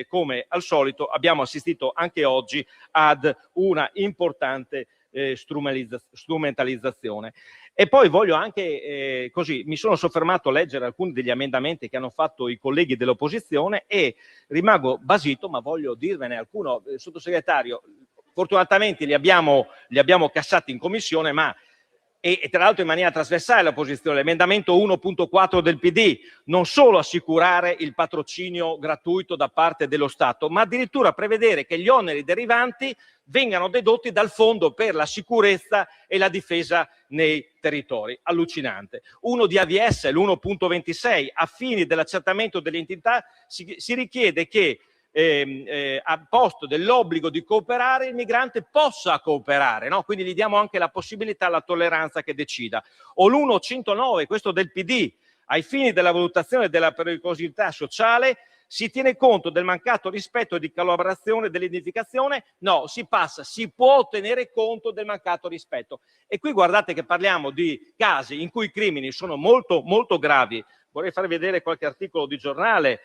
come al solito abbiamo assistito anche oggi ad una importante strumentalizzazione. E poi voglio anche, così, mi sono soffermato a leggere alcuni degli emendamenti che hanno fatto i colleghi dell'opposizione e rimango basito, ma voglio dirvene alcuno, sottosegretario, fortunatamente li abbiamo cassati in commissione, ma e tra l'altro in maniera trasversale l'opposizione, l'emendamento 1.4 del PD, non solo assicurare il patrocinio gratuito da parte dello Stato, ma addirittura prevedere che gli oneri derivanti vengano dedotti dal Fondo per la sicurezza e la difesa nei territori. Allucinante. Uno di AVS, l'1.26, a fini dell'accertamento dell'entità si richiede che a posto dell'obbligo di cooperare il migrante possa cooperare, no? Quindi gli diamo anche la possibilità, la tolleranza che decida. O l'1.109, questo del PD, ai fini della valutazione della pericolosità sociale si tiene conto del mancato rispetto di collaborazione dell'identificazione? No, si può tenere conto del mancato rispetto. E qui guardate che parliamo di casi in cui i crimini sono molto molto gravi. Vorrei farvi vedere qualche articolo di giornale.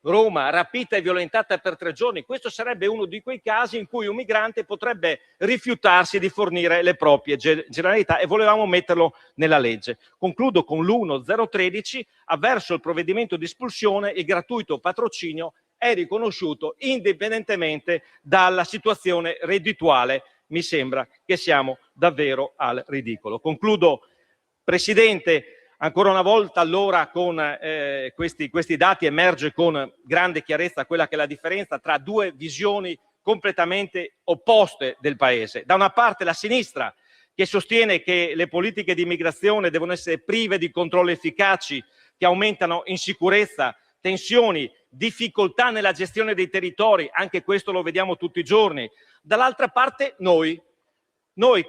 Roma rapita e violentata per 3 giorni. Questo sarebbe uno di quei casi in cui un migrante potrebbe rifiutarsi di fornire le proprie generalità e volevamo metterlo nella legge. Concludo con l'1.013. Avverso il provvedimento di espulsione il gratuito patrocinio è riconosciuto indipendentemente dalla situazione reddituale. Mi sembra che siamo davvero al ridicolo. Concludo, Presidente. Ancora una volta allora con questi dati emerge con grande chiarezza quella che è la differenza tra due visioni completamente opposte del Paese. Da una parte la sinistra che sostiene che le politiche di immigrazione devono essere prive di controlli efficaci che aumentano insicurezza, tensioni, difficoltà nella gestione dei territori, anche questo lo vediamo tutti i giorni. Dall'altra parte noi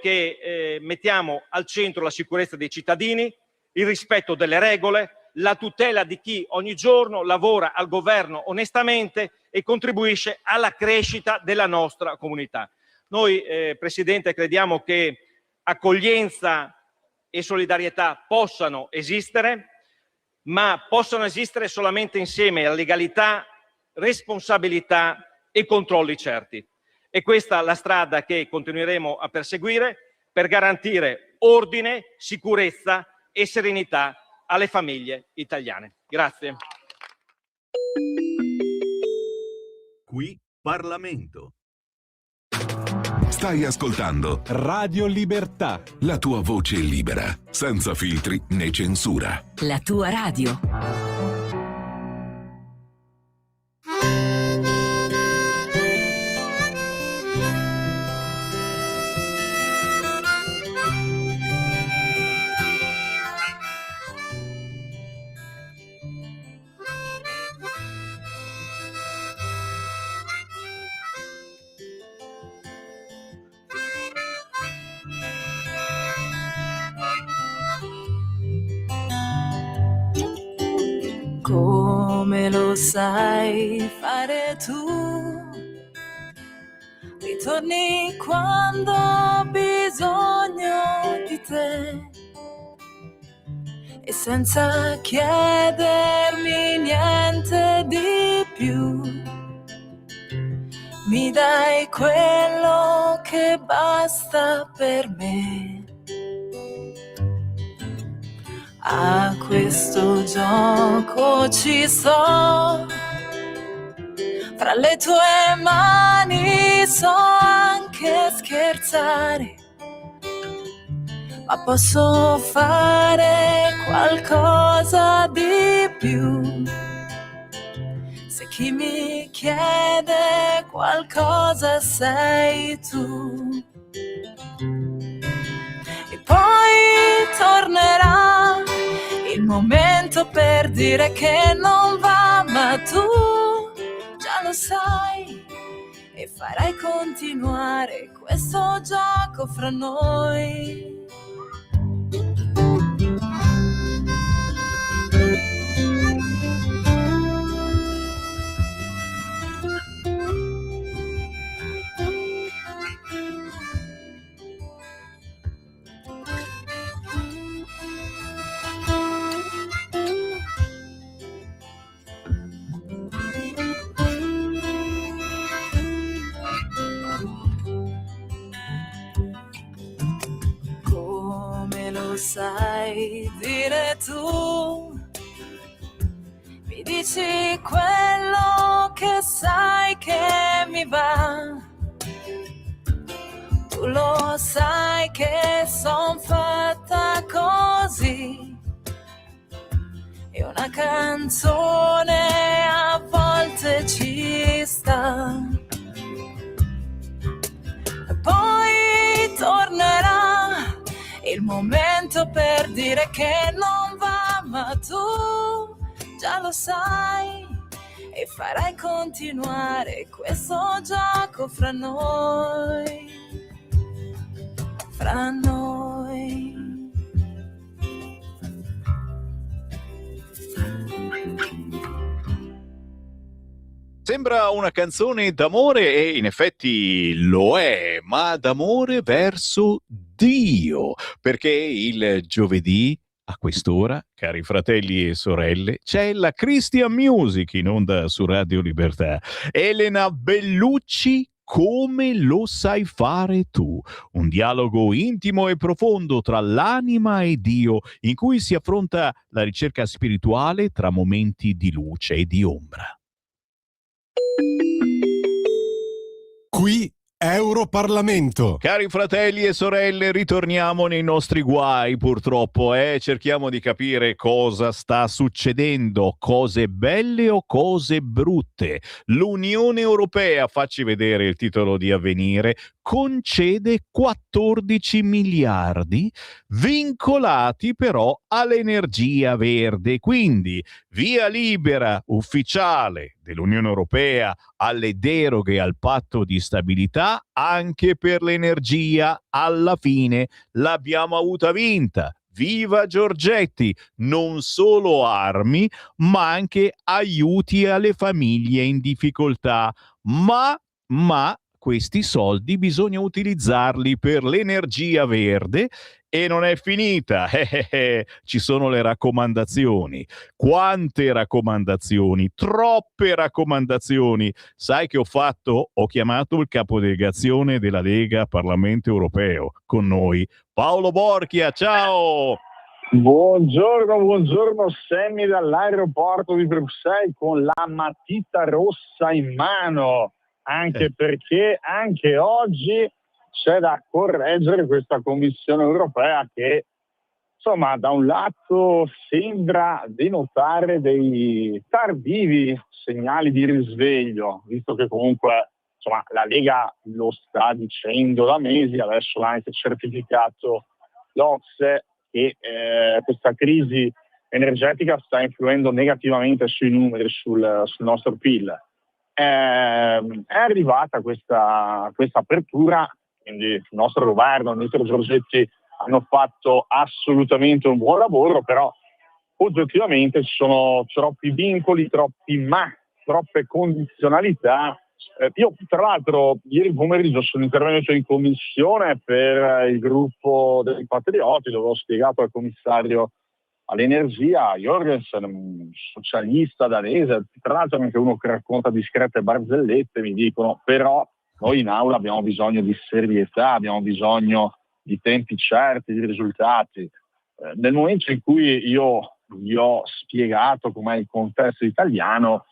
che mettiamo al centro la sicurezza dei cittadini, il rispetto delle regole, la tutela di chi ogni giorno lavora al governo onestamente e contribuisce alla crescita della nostra comunità. Noi, Presidente, crediamo che accoglienza e solidarietà possano esistere, ma possono esistere solamente insieme a legalità, responsabilità e controlli certi. E questa è la strada che continueremo a perseguire per garantire ordine, sicurezza e serenità alle famiglie italiane. Grazie.
Qui Parlamento.
Stai ascoltando
Radio Libertà.
la tua voce libera, senza filtri né censura.
La tua radio.
Come lo sai fare tu, ritorni quando ho bisogno di te e senza chiedermi niente di più mi dai quello che basta per me. A questo gioco ci sto, fra le tue mani so anche scherzare, ma posso fare qualcosa di più. Se chi mi chiede qualcosa sei tu. E poi momento per dire che non va, ma tu già lo sai e farai continuare questo gioco fra noi. Come lo sai dire tu? Mi dici quello che sai che mi va. Tu lo sai che son fatta così. E una canzone a volte ci sta. E poi tornerà il momento per dire che non va, ma tu già lo sai e farai continuare questo gioco fra noi, fra noi.
Sembra una canzone d'amore e in effetti lo è, ma d'amore verso Dio, perché il giovedì a quest'ora, cari fratelli e sorelle, c'è la Christian Music in onda su Radio Libertà. Elena Bellucci, come lo sai fare tu? Un dialogo intimo e profondo tra l'anima e Dio, in cui si affronta la ricerca spirituale tra momenti di luce e di ombra.
Qui Europarlamento.
Cari fratelli e sorelle, ritorniamo nei nostri guai, purtroppo, cerchiamo di capire cosa sta succedendo, cose belle o cose brutte. L'Unione Europea, facci vedere il titolo di Avvenire, concede 14 miliardi vincolati però all'energia verde. Quindi via libera ufficiale dell'Unione Europea alle deroghe al patto di stabilità anche per l'energia. Alla fine l'abbiamo avuta vinta. Viva Giorgetti! Non solo armi, ma anche aiuti alle famiglie in difficoltà. Ma questi soldi bisogna utilizzarli per l'energia verde e non è finita. Ci sono le raccomandazioni. Quante raccomandazioni? Troppe raccomandazioni. Sai che ho fatto? Ho chiamato il capodelegazione della Lega Parlamento Europeo con noi, Paolo Borchia. Ciao!
Buongiorno Sammy dall'aeroporto di Bruxelles con la matita rossa in mano, anche perché anche oggi c'è da correggere questa Commissione europea che, insomma, da un lato sembra denotare dei tardivi segnali di risveglio, visto che comunque, insomma, la Lega lo sta dicendo da mesi, adesso l'ha anche certificato l'OCSE, che questa crisi energetica sta influendo negativamente sui numeri, sul nostro PIL. È arrivata questa apertura, quindi il nostro governo, il ministro Giorgetti hanno fatto assolutamente un buon lavoro, però oggettivamente ci sono troppi vincoli, troppe condizionalità. Io tra l'altro ieri pomeriggio sono intervenuto in commissione per il gruppo dei Patrioti, dove ho spiegato al commissario all'energia, Jorgensen, un socialista danese, tra l'altro anche uno che racconta discrete barzellette, mi dicono però noi in aula abbiamo bisogno di serietà, abbiamo bisogno di tempi certi, di risultati. Nel momento in cui io gli ho spiegato com'è il contesto italiano,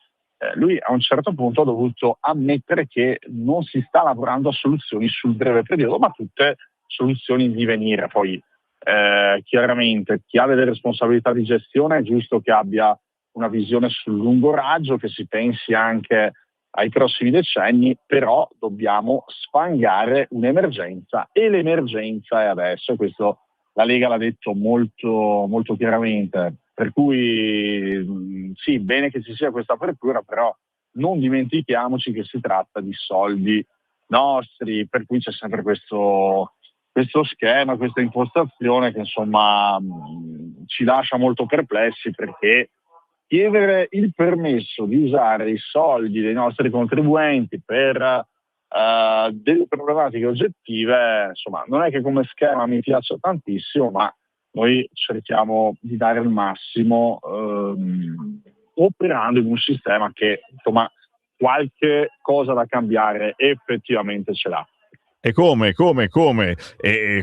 lui a un certo punto ha dovuto ammettere che non si sta lavorando a soluzioni sul breve periodo, ma tutte soluzioni in divenire. Poi chiaramente chi ha delle responsabilità di gestione è giusto che abbia una visione sul lungo raggio, che si pensi anche ai prossimi decenni, però dobbiamo sfangare un'emergenza e l'emergenza è adesso. Questo la Lega l'ha detto molto, molto chiaramente. Per cui sì, bene che ci sia questa apertura, però non dimentichiamoci che si tratta di soldi nostri, per cui c'è sempre questo schema, questa impostazione che insomma ci lascia molto perplessi, perché chiedere il permesso di usare i soldi dei nostri contribuenti per delle problematiche oggettive, insomma, non è che come schema mi piaccia tantissimo, ma noi cerchiamo di dare il massimo operando in un sistema che, insomma, qualche cosa da cambiare effettivamente ce l'ha.
E come?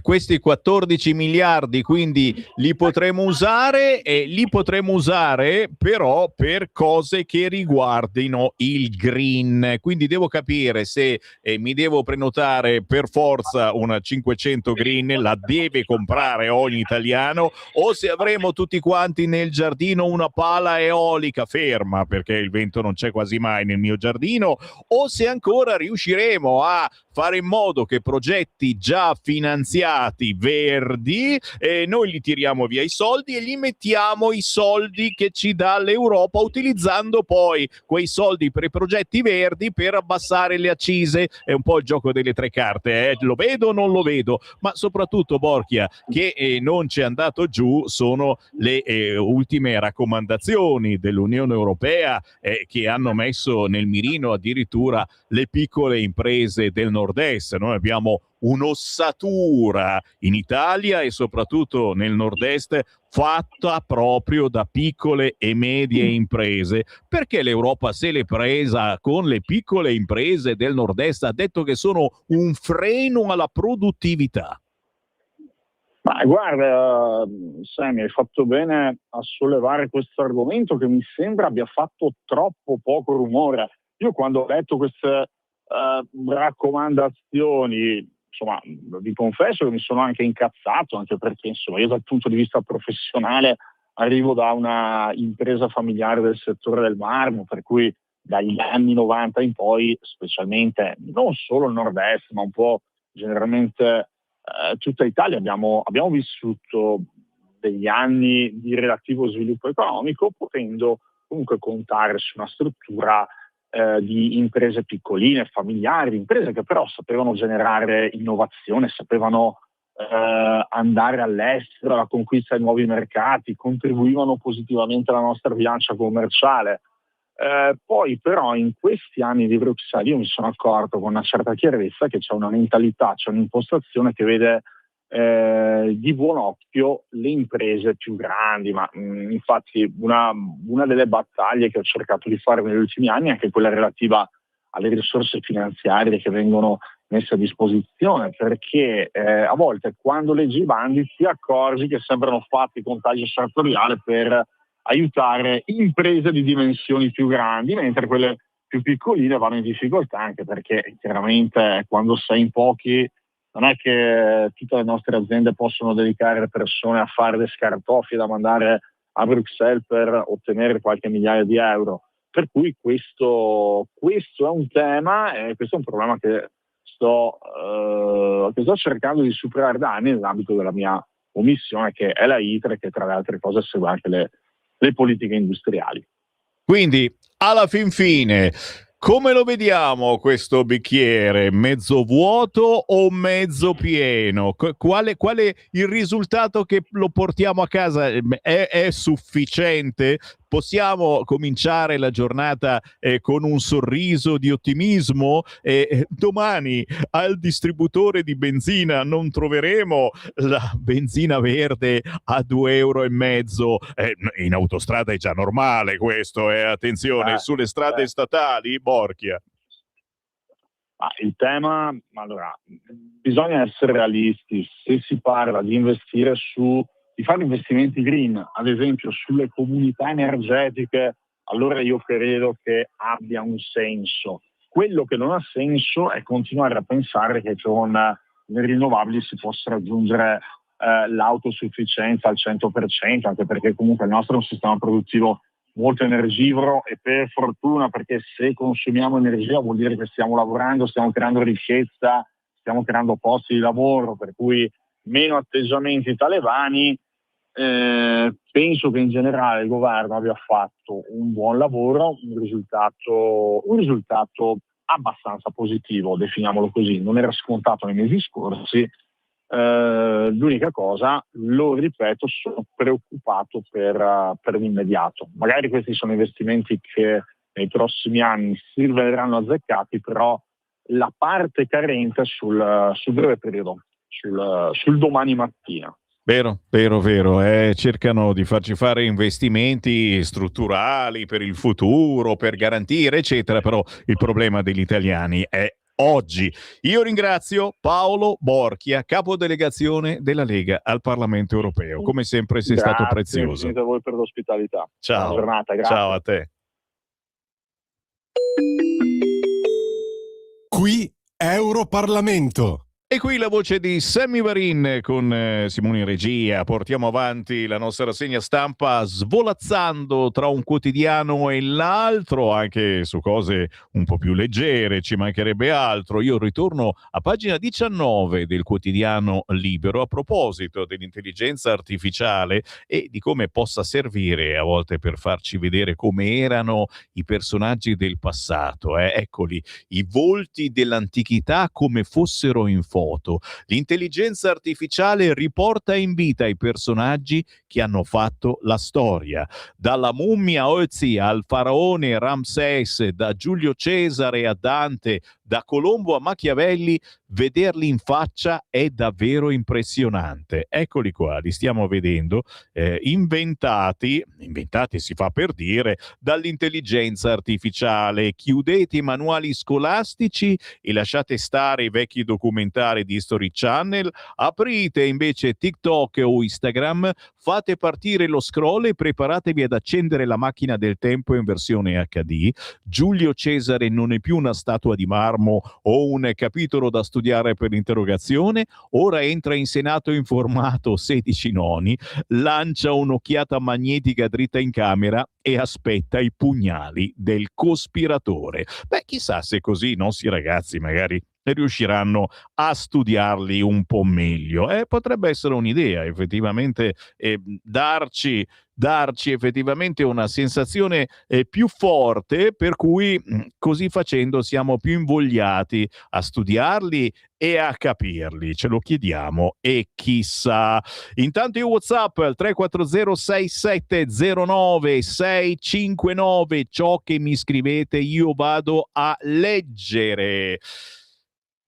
Questi 14 miliardi quindi li potremo usare, e li potremo usare però per cose che riguardino il green. Quindi devo capire se mi devo prenotare per forza una 500 green, la deve comprare ogni italiano, o se avremo tutti quanti nel giardino una pala eolica ferma, perché il vento non c'è quasi mai nel mio giardino, o se ancora riusciremo a fare in modo che progetti già finanziati verdi, noi gli tiriamo via i soldi e gli mettiamo i soldi che ci dà l'Europa, utilizzando poi quei soldi per i progetti verdi per abbassare le accise. È un po' il gioco delle tre carte, lo vedo o non lo vedo, ma soprattutto, Borchia, che non ci è andato giù sono le ultime raccomandazioni dell'Unione Europea, che hanno messo nel mirino addirittura le piccole imprese del nord-est. Noi abbiamo un'ossatura in Italia e soprattutto nel nord-est fatta proprio da piccole e medie imprese. Perché l'Europa se l'è presa con le piccole imprese del nord-est? Ha detto che sono un freno alla produttività.
Ma guarda, Sammy, hai fatto bene a sollevare questo argomento che mi sembra abbia fatto troppo poco rumore. Io quando ho letto queste raccomandazioni, insomma, vi confesso che mi sono anche incazzato, anche perché insomma io dal punto di vista professionale arrivo da una impresa familiare del settore del marmo, per cui dagli anni 90 in poi, specialmente non solo il nord-est, ma un po' generalmente tutta Italia, abbiamo vissuto degli anni di relativo sviluppo economico, potendo comunque contare su una struttura di imprese piccoline, familiari, imprese che però sapevano generare innovazione, sapevano andare all'estero, alla conquista di nuovi mercati, contribuivano positivamente alla nostra bilancia commerciale. Poi però in questi anni di Bruxelles io mi sono accorto con una certa chiarezza che c'è una mentalità, c'è un'impostazione che vede di buon occhio le imprese più grandi, ma infatti una delle battaglie che ho cercato di fare negli ultimi anni è anche quella relativa alle risorse finanziarie che vengono messe a disposizione, perché a volte quando leggi i bandi ti accorgi che sembrano fatti con taglio sartoriale per aiutare imprese di dimensioni più grandi, mentre quelle più piccoline vanno in difficoltà, anche perché chiaramente quando sei in pochi non è che tutte le nostre aziende possono dedicare persone a fare le scartoffie da mandare a Bruxelles per ottenere qualche migliaia di euro. Per cui questo è un tema e questo è un problema che sto cercando di superare da anni nell'ambito della mia commissione, che è la ITRE, che tra le altre cose segue anche le politiche industriali.
Quindi, alla fin fine, come lo vediamo questo bicchiere? Mezzo vuoto o mezzo pieno? Quale il risultato che lo portiamo a casa? È sufficiente? Possiamo cominciare la giornata con un sorriso di ottimismo? Domani al distributore di benzina non troveremo la benzina verde a 2,5 €? In autostrada è già normale questo, attenzione, sulle strade statali, Borchia.
Il tema, allora, bisogna essere realisti. Se si parla di investire di fare investimenti green, ad esempio sulle comunità energetiche, allora io credo che abbia un senso. Quello che non ha senso è continuare a pensare che con le rinnovabili si possa raggiungere l'autosufficienza al 100%, anche perché comunque il nostro è un sistema produttivo molto energivoro e per fortuna, perché se consumiamo energia vuol dire che stiamo lavorando, stiamo creando ricchezza, stiamo creando posti di lavoro, per cui meno atteggiamenti talebani Penso che in generale il governo abbia fatto un buon lavoro, un risultato abbastanza positivo, definiamolo così. Non era scontato nei mesi scorsi. L'unica cosa, lo ripeto, sono preoccupato per l'immediato. Magari questi sono investimenti che nei prossimi anni si riveleranno azzeccati, però la parte carente sul breve periodo, sul domani mattina.
Vero. Cercano di farci fare investimenti strutturali per il futuro, per garantire, eccetera, però il problema degli italiani è oggi. Io ringrazio Paolo Borchia, capodelegazione della Lega al Parlamento Europeo. Come sempre sei stato prezioso.
Grazie a voi per l'ospitalità.
Ciao.
Buona giornata, grazie.
Ciao a te.
Qui Europarlamento.
E qui la voce di Sammy Varin con Simone in regia. Portiamo avanti la nostra rassegna stampa svolazzando tra un quotidiano e l'altro, anche su cose un po' più leggere, ci mancherebbe altro. Io ritorno a pagina 19 del quotidiano Libero a proposito dell'intelligenza artificiale e di come possa servire a volte per farci vedere come erano i personaggi del passato. Eccoli, i volti dell'antichità come fossero in foto. L'intelligenza artificiale riporta in vita i personaggi che hanno fatto la storia. Dalla mummia Ötzi al faraone Ramsès, da Giulio Cesare a Dante, da Colombo a Machiavelli, vederli in faccia è davvero impressionante. Eccoli qua, li stiamo vedendo, inventati si fa per dire, dall'intelligenza artificiale. Chiudete i manuali scolastici e lasciate stare i vecchi documentari di History Channel, aprite invece TikTok o Instagram, fate partire lo scroll e preparatevi ad accendere la macchina del tempo in versione HD. Giulio Cesare non è più una statua di marmo o un capitolo da studiare per l'interrogazione, ora entra in Senato in formato 16 noni, lancia un'occhiata magnetica dritta in camera e aspetta i pugnali del cospiratore. Beh, chissà se così i nostri ragazzi magari riusciranno a studiarli un po' meglio. Potrebbe essere un'idea, effettivamente, darci effettivamente una sensazione più forte, per cui così facendo siamo più invogliati a studiarli e a capirli. Ce lo chiediamo e chissà. Intanto io WhatsApp al 340 6709 659, ciò che mi scrivete io vado a leggere.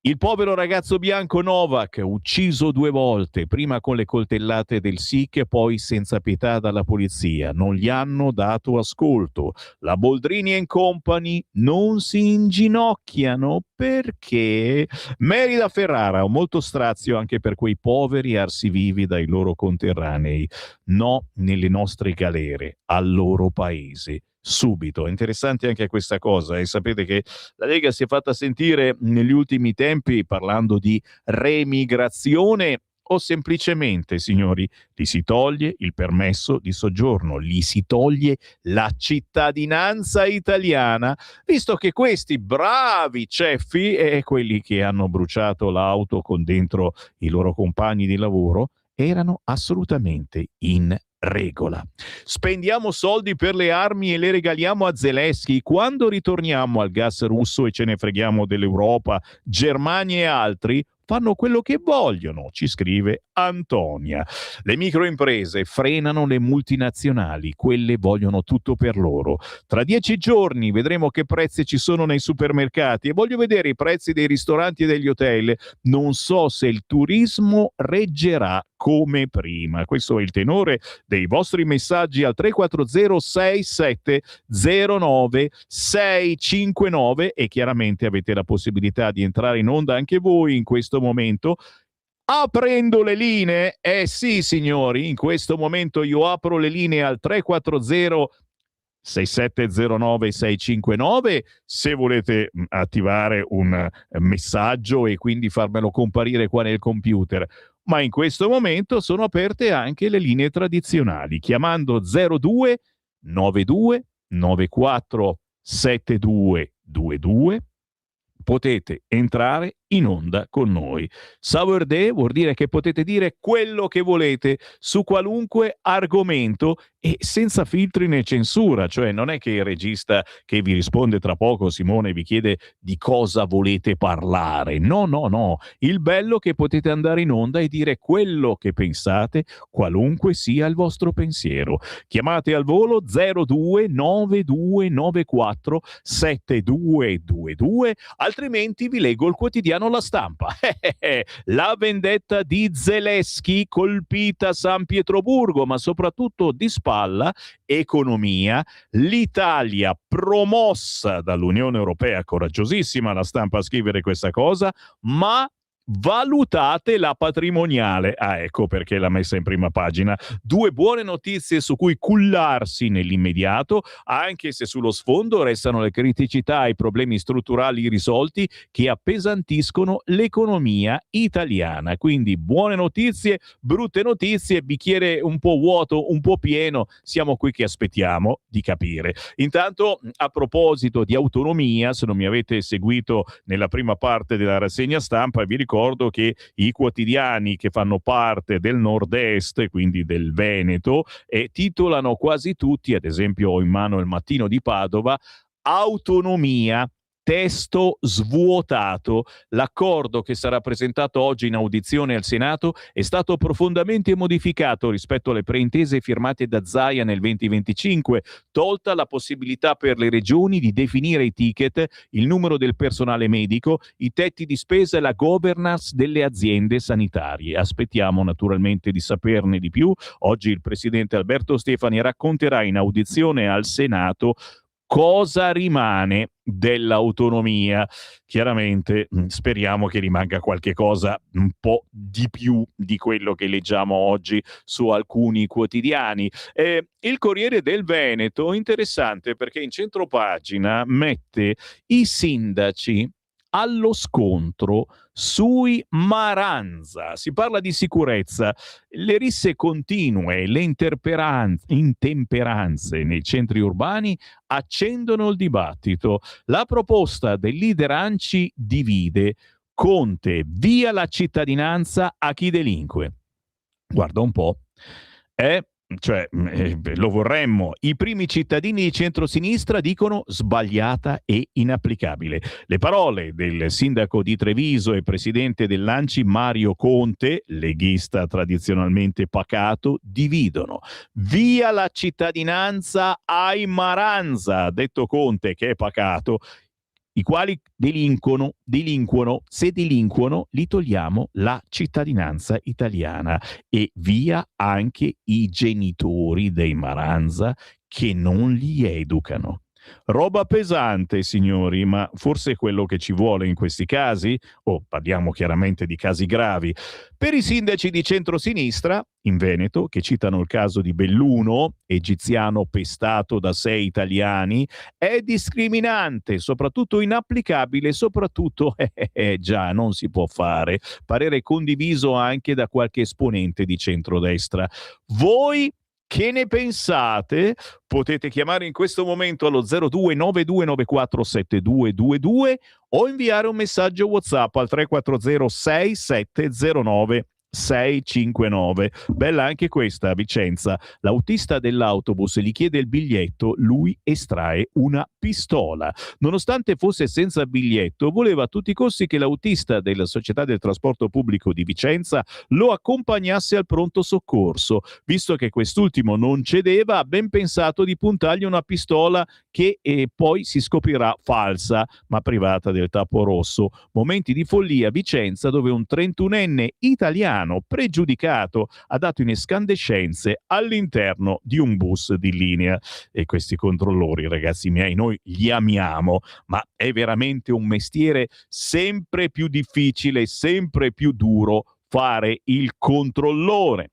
Il povero ragazzo bianco Novak, ucciso 2 volte, prima con le coltellate del SIC e poi senza pietà dalla polizia. Non gli hanno dato ascolto. La Boldrini & Company non si inginocchiano perché? Merida Ferrara, ho molto strazio anche per quei poveri arsi vivi dai loro conterranei. No nelle nostre galere, al loro paese. Subito. Interessante anche questa cosa, e sapete che la Lega si è fatta sentire negli ultimi tempi parlando di remigrazione o semplicemente, signori, gli si toglie il permesso di soggiorno, gli si toglie la cittadinanza italiana, visto che questi bravi ceffi e quelli che hanno bruciato l'auto con dentro i loro compagni di lavoro erano assolutamente in regola. Spendiamo soldi per le armi e le regaliamo a Zelensky. Quando ritorniamo al gas russo e ce ne freghiamo dell'Europa, Germania e altri fanno quello che vogliono, ci scrive Antonia. Le microimprese frenano le multinazionali, quelle vogliono tutto per loro. Tra 10 giorni vedremo che prezzi ci sono nei supermercati e voglio vedere i prezzi dei ristoranti e degli hotel. Non so se il turismo reggerà come prima. Questo è il tenore dei vostri messaggi al 340 6709 659 e chiaramente avete la possibilità di entrare in onda anche voi in questo momento aprendo le linee. Sì signori, in questo momento io apro le linee al 340 6709 659 se volete attivare un messaggio e quindi farmelo comparire qua nel computer, ma in questo momento sono aperte anche le linee tradizionali chiamando 02 92 94 7222 potete entrare in onda con noi. Savurdé vuol dire che potete dire quello che volete su qualunque argomento e senza filtri né censura, cioè non è che il regista che vi risponde tra poco, Simone, vi chiede di cosa volete parlare. No, no, no. Il bello è che potete andare in onda e dire quello che pensate, qualunque sia il vostro pensiero. Chiamate al volo 029294 7222, altrimenti vi leggo il quotidiano La Stampa. La vendetta di Zelensky colpita San Pietroburgo, ma soprattutto di spalla economia, l'Italia promossa dall'Unione Europea, coraggiosissima La Stampa a scrivere questa cosa, ma valutate la patrimoniale. Ah, ecco perché l'ha messa in prima pagina. Due buone notizie su cui cullarsi nell'immediato, anche se sullo sfondo restano le criticità e i problemi strutturali irrisolti che appesantiscono l'economia italiana. Quindi buone notizie, brutte notizie, bicchiere un po' vuoto, un po' pieno, siamo qui che aspettiamo di capire. Intanto, a proposito di autonomia, se non mi avete seguito nella prima parte della rassegna stampa, vi ricordo che i quotidiani che fanno parte del nord-est, quindi del Veneto, titolano quasi tutti, ad esempio ho in mano il Mattino di Padova, autonomia, testo svuotato. L'accordo che sarà presentato oggi in audizione al Senato è stato profondamente modificato rispetto alle preintese firmate da Zaia nel 2025, tolta la possibilità per le regioni di definire i ticket, il numero del personale medico, i tetti di spesa e la governance delle aziende sanitarie. Aspettiamo naturalmente di saperne di più. Oggi il presidente Alberto Stefani racconterà in audizione al Senato cosa rimane dell'autonomia. Chiaramente speriamo che rimanga qualche cosa un po' di più di quello che leggiamo oggi su alcuni quotidiani. Il Corriere del Veneto, interessante perché in centropagina mette i sindaci allo scontro sui Maranza. Si parla di sicurezza, le risse continue, le intemperanze nei centri urbani accendono il dibattito. La proposta del leader ANCI divide. Conte, via la cittadinanza a chi delinque. Guarda un po'. Lo vorremmo. I primi cittadini di centrosinistra dicono sbagliata e inapplicabile. Le parole del sindaco di Treviso e presidente dell'ANCI Mario Conte, leghista tradizionalmente pacato, dividono. Via la cittadinanza ai Maranza, ha detto Conte, che è pacato, i quali delinquono, se delinquono li togliamo la cittadinanza italiana, e via anche i genitori dei Maranza che non li educano. Roba pesante, signori, ma forse è quello che ci vuole in questi casi? Parliamo chiaramente di casi gravi. Per i sindaci di centrosinistra, in Veneto, che citano il caso di Belluno, egiziano pestato da 6 italiani, è discriminante, soprattutto inapplicabile, soprattutto, già, non si può fare. Parere condiviso anche da qualche esponente di centrodestra. Voi che ne pensate? Potete chiamare in questo momento allo 0292947222 o inviare un messaggio WhatsApp al 340 6709 659. Bella anche questa a Vicenza. L'autista dell'autobus gli chiede il biglietto, lui estrae una pistola. Nonostante fosse senza biglietto, voleva a tutti i costi che l'autista della società del trasporto pubblico di Vicenza lo accompagnasse al pronto soccorso. Visto che quest'ultimo non cedeva, ha ben pensato di puntargli una pistola che poi si scoprirà falsa, ma privata del tappo rosso. Momenti di follia a Vicenza, dove un 31enne italiano pregiudicato ha dato in escandescenze all'interno di un bus di linea. E questi controllori, ragazzi miei, noi li amiamo, ma è veramente un mestiere sempre più difficile, sempre più duro fare il controllore.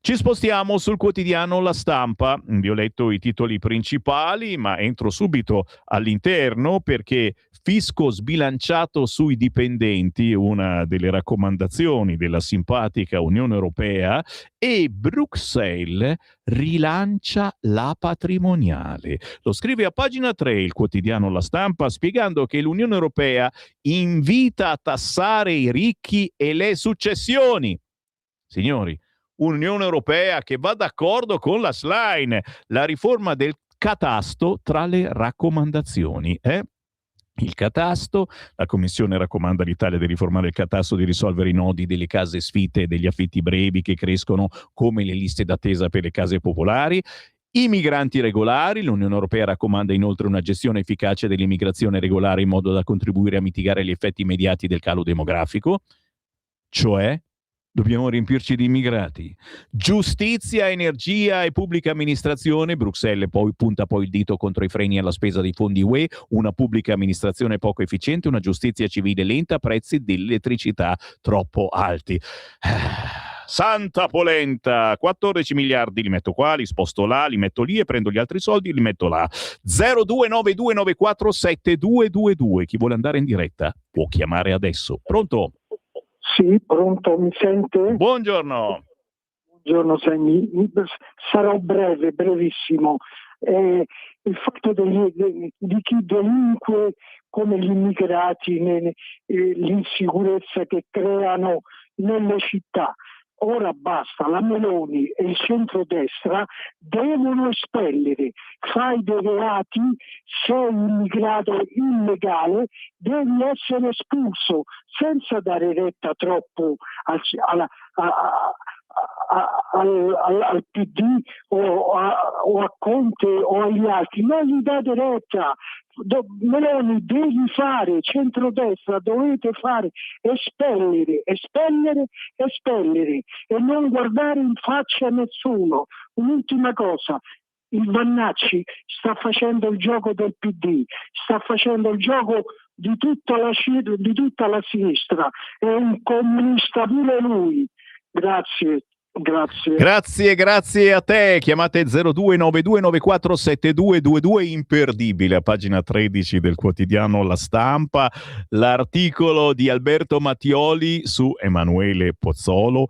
Ci spostiamo sul quotidiano La Stampa. Vi ho letto i titoli principali, ma entro subito all'interno perché fisco sbilanciato sui dipendenti, una delle raccomandazioni della simpatica Unione Europea, e Bruxelles rilancia la patrimoniale. Lo scrive a pagina 3 il quotidiano La Stampa, spiegando che l'Unione Europea invita a tassare i ricchi e le successioni. Signori, Unione Europea che va d'accordo con la Schlein, la riforma del catasto tra le raccomandazioni. Il catasto, la Commissione raccomanda all'Italia di riformare il catasto, di risolvere i nodi delle case sfitte e degli affitti brevi che crescono come le liste d'attesa per le case popolari. I migranti regolari, l'Unione Europea raccomanda inoltre una gestione efficace dell'immigrazione regolare in modo da contribuire a mitigare gli effetti immediati del calo demografico, cioè dobbiamo riempirci di immigrati. Giustizia, energia e pubblica amministrazione. Bruxelles punta poi il dito contro i freni alla spesa dei fondi UE, una pubblica amministrazione poco efficiente, una giustizia civile lenta, prezzi dell'elettricità troppo alti. Santa polenta, 14 miliardi li metto qua, li sposto là, li metto lì e prendo gli altri soldi e li metto là. 0292947222. Chi vuole andare in diretta può chiamare adesso. Pronto?
Sì, pronto, mi sente?
Buongiorno.
Buongiorno Sammy, sarò brevissimo. Il fatto di chi delinque come gli immigrati, l'insicurezza che creano nelle città. Ora basta, la Meloni e il centrodestra devono espellere. Fai dei reati, sei immigrato illegale, devi essere espulso senza dare retta troppo al PD o a Conte o agli altri. Non gli date retta. Meloni devi fare, centrodestra dovete fare, espellere e non guardare in faccia a nessuno. Un'ultima cosa, il Vannacci sta facendo il gioco del PD, sta facendo il gioco di tutta la sinistra, è un comunista pure lui. Grazie
a te. Chiamate 0292947222, imperdibile, a pagina 13 del quotidiano La Stampa, l'articolo di Alberto Mattioli su Emanuele Pozzolo,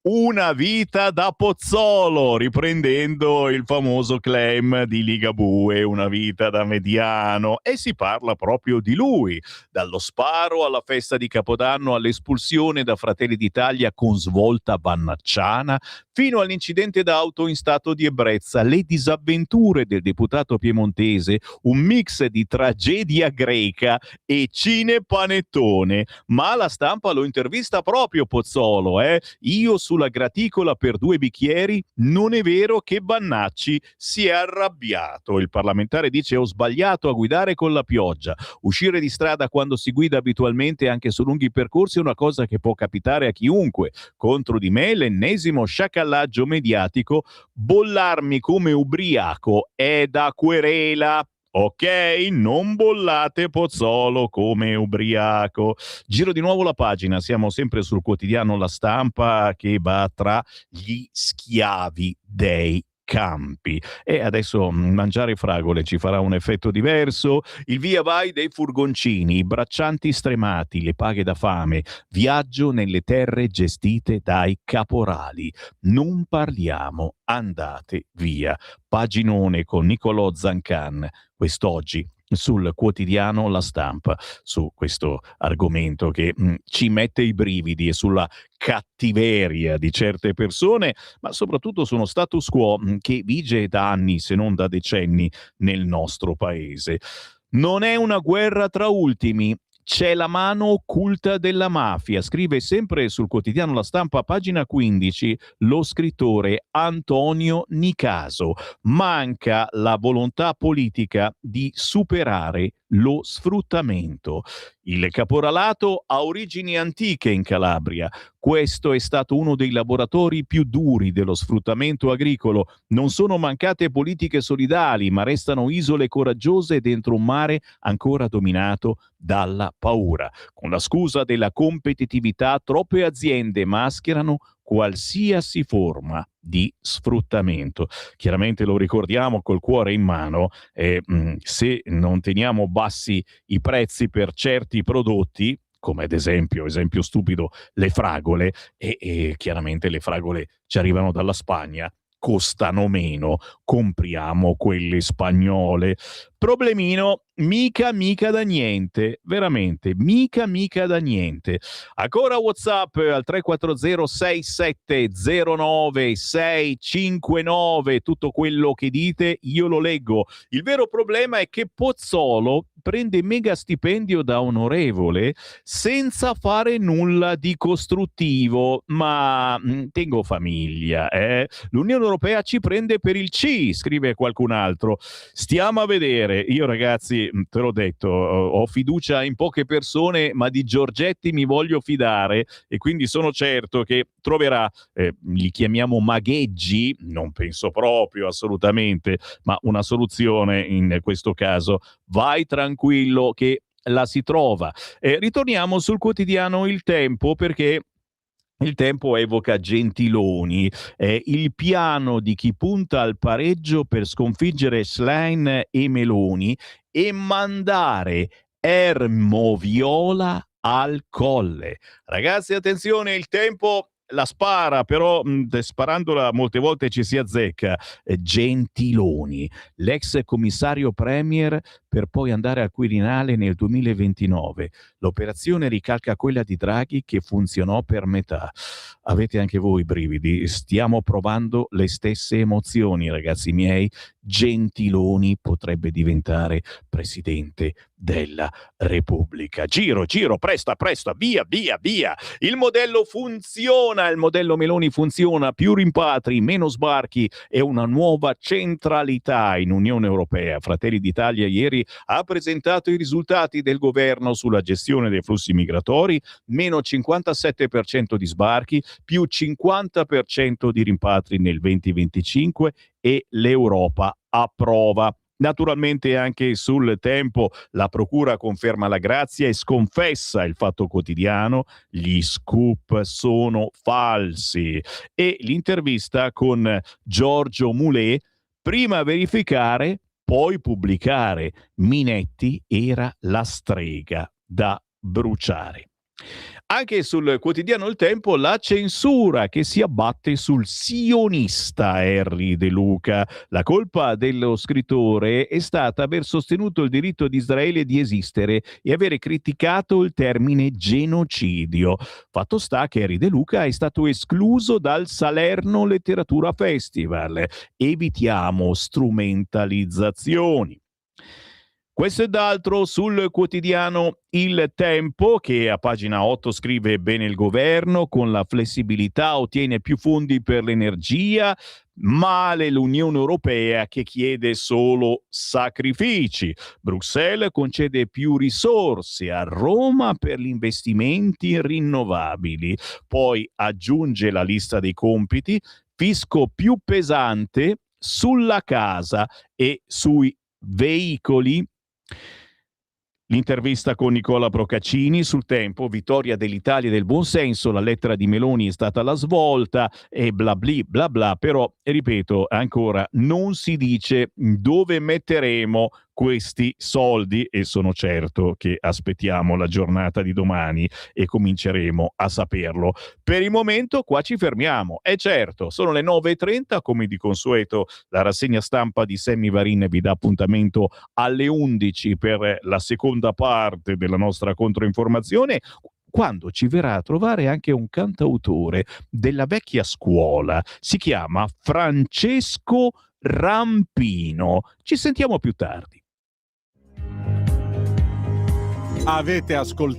una vita da Pozzolo, riprendendo il famoso claim di Ligabue, una vita da mediano, e si parla proprio di lui, dallo sparo alla festa di Capodanno all'espulsione da Fratelli d'Italia con svolta vannacciana, fino all'incidente d'auto in stato di ebbrezza, le disavventure del deputato piemontese, un mix di tragedia greca e cinepanettone. Ma La Stampa lo intervista proprio Pozzolo, Io sulla graticola per 2 bicchieri, non è vero che Vannacci si è arrabbiato. Il parlamentare dice: ho sbagliato a guidare con la pioggia. Uscire di strada quando si guida abitualmente anche su lunghi percorsi è una cosa che può capitare a chiunque. Contro di me l'ennesimo sciacallaggio mediatico, bollarmi come ubriaco è da querela. Ok, non bollate Pozzolo come ubriaco. Giro di nuovo la pagina, siamo sempre sul quotidiano La Stampa, che va tra gli schiavi dei campi. E adesso mangiare fragole ci farà un effetto diverso. Il via vai dei furgoncini, i braccianti stremati, le paghe da fame, viaggio nelle terre gestite dai caporali. Non parliamo, andate via. Paginone con Nicolò Zancan quest'oggi sul quotidiano La Stampa, su questo argomento che ci mette i brividi, e sulla cattiveria di certe persone, ma soprattutto su uno status quo che vige da anni, se non da decenni, nel nostro paese. Non è una guerra tra ultimi, c'è la mano occulta della mafia, scrive sempre sul quotidiano La Stampa, pagina 15, lo scrittore Antonio Nicaso. Manca la volontà politica di superare lo sfruttamento. Il caporalato ha origini antiche in Calabria. Questo è stato uno dei laboratori più duri dello sfruttamento agricolo. Non sono mancate politiche solidali, ma restano isole coraggiose dentro un mare ancora dominato dalla paura. Con la scusa della competitività, troppe aziende mascherano qualsiasi forma di sfruttamento. Chiaramente lo ricordiamo col cuore in mano, se non teniamo bassi i prezzi per certi prodotti, come ad esempio stupido, le fragole, e chiaramente le fragole ci arrivano dalla Spagna, costano meno, compriamo quelle spagnole. Problemino mica da niente, veramente mica da niente. Ancora WhatsApp al 340 6709 659, tutto quello che dite io lo leggo. Il vero problema è che Pozzolo prende mega stipendio da onorevole senza fare nulla di costruttivo, ma tengo famiglia, L'Unione Europea ci prende per il C, scrive qualcun altro. Stiamo a vedere. Io ragazzi, te l'ho detto, ho fiducia in poche persone, ma di Giorgetti mi voglio fidare e quindi sono certo che troverà, li chiamiamo magheggi, non penso proprio assolutamente, ma una soluzione in questo caso. Vai tranquillo che la si trova. Ritorniamo sul quotidiano Il Tempo, perché Il Tempo evoca Gentiloni, il piano di chi punta al pareggio per sconfiggere Schlein e Meloni e mandare Ermoviola al Colle. Ragazzi, attenzione, Il Tempo la spara, però sparandola molte volte ci si azzecca. Gentiloni, l'ex commissario premier per poi andare al Quirinale nel 2029. L'operazione ricalca quella di Draghi che funzionò per metà. Avete anche voi brividi? Stiamo provando le stesse emozioni, ragazzi miei. Gentiloni potrebbe diventare presidente della Repubblica. Giro, presta, via. Il modello funziona, il modello Meloni funziona, più rimpatri, meno sbarchi e una nuova centralità in Unione Europea. Fratelli d'Italia ieri ha presentato i risultati del governo sulla gestione dei flussi migratori, meno 57% di sbarchi, più 50% di rimpatri nel 2025 e l'Europa approva. Naturalmente anche sul Tempo la procura conferma la grazia e sconfessa Il Fatto Quotidiano, gli scoop sono falsi, e l'intervista con Giorgio Mulè, prima verificare poi pubblicare, Minetti era la strega da bruciare. Anche sul quotidiano Il Tempo la censura che si abbatte sul sionista Henry De Luca. La colpa dello scrittore è stata aver sostenuto il diritto di Israele di esistere e avere criticato il termine genocidio. Fatto sta che Henry De Luca è stato escluso dal Salerno Letteratura Festival. Evitiamo strumentalizzazioni. Questo ed altro sul quotidiano Il Tempo, che a pagina 8 scrive: bene il governo, con la flessibilità ottiene più fondi per l'energia, male l'Unione Europea che chiede solo sacrifici. Bruxelles concede più risorse a Roma per gli investimenti rinnovabili. Poi aggiunge la lista dei compiti: fisco più pesante sulla casa e sui veicoli. L'intervista con Nicola Procaccini sul Tempo: vittoria dell'Italia del buonsenso, la lettera di Meloni è stata la svolta e bla bla, però ripeto ancora, non si dice dove metteremo questi soldi e sono certo che aspettiamo la giornata di domani e cominceremo a saperlo. Per il momento qua ci fermiamo, è certo, sono le 9:30, come di consueto la rassegna stampa di Sammy Varin vi dà appuntamento alle 11 per la seconda parte della nostra controinformazione, quando ci verrà a trovare anche un cantautore della vecchia scuola, si chiama Francesco Rampino. Ci sentiamo più tardi.
Avete ascoltato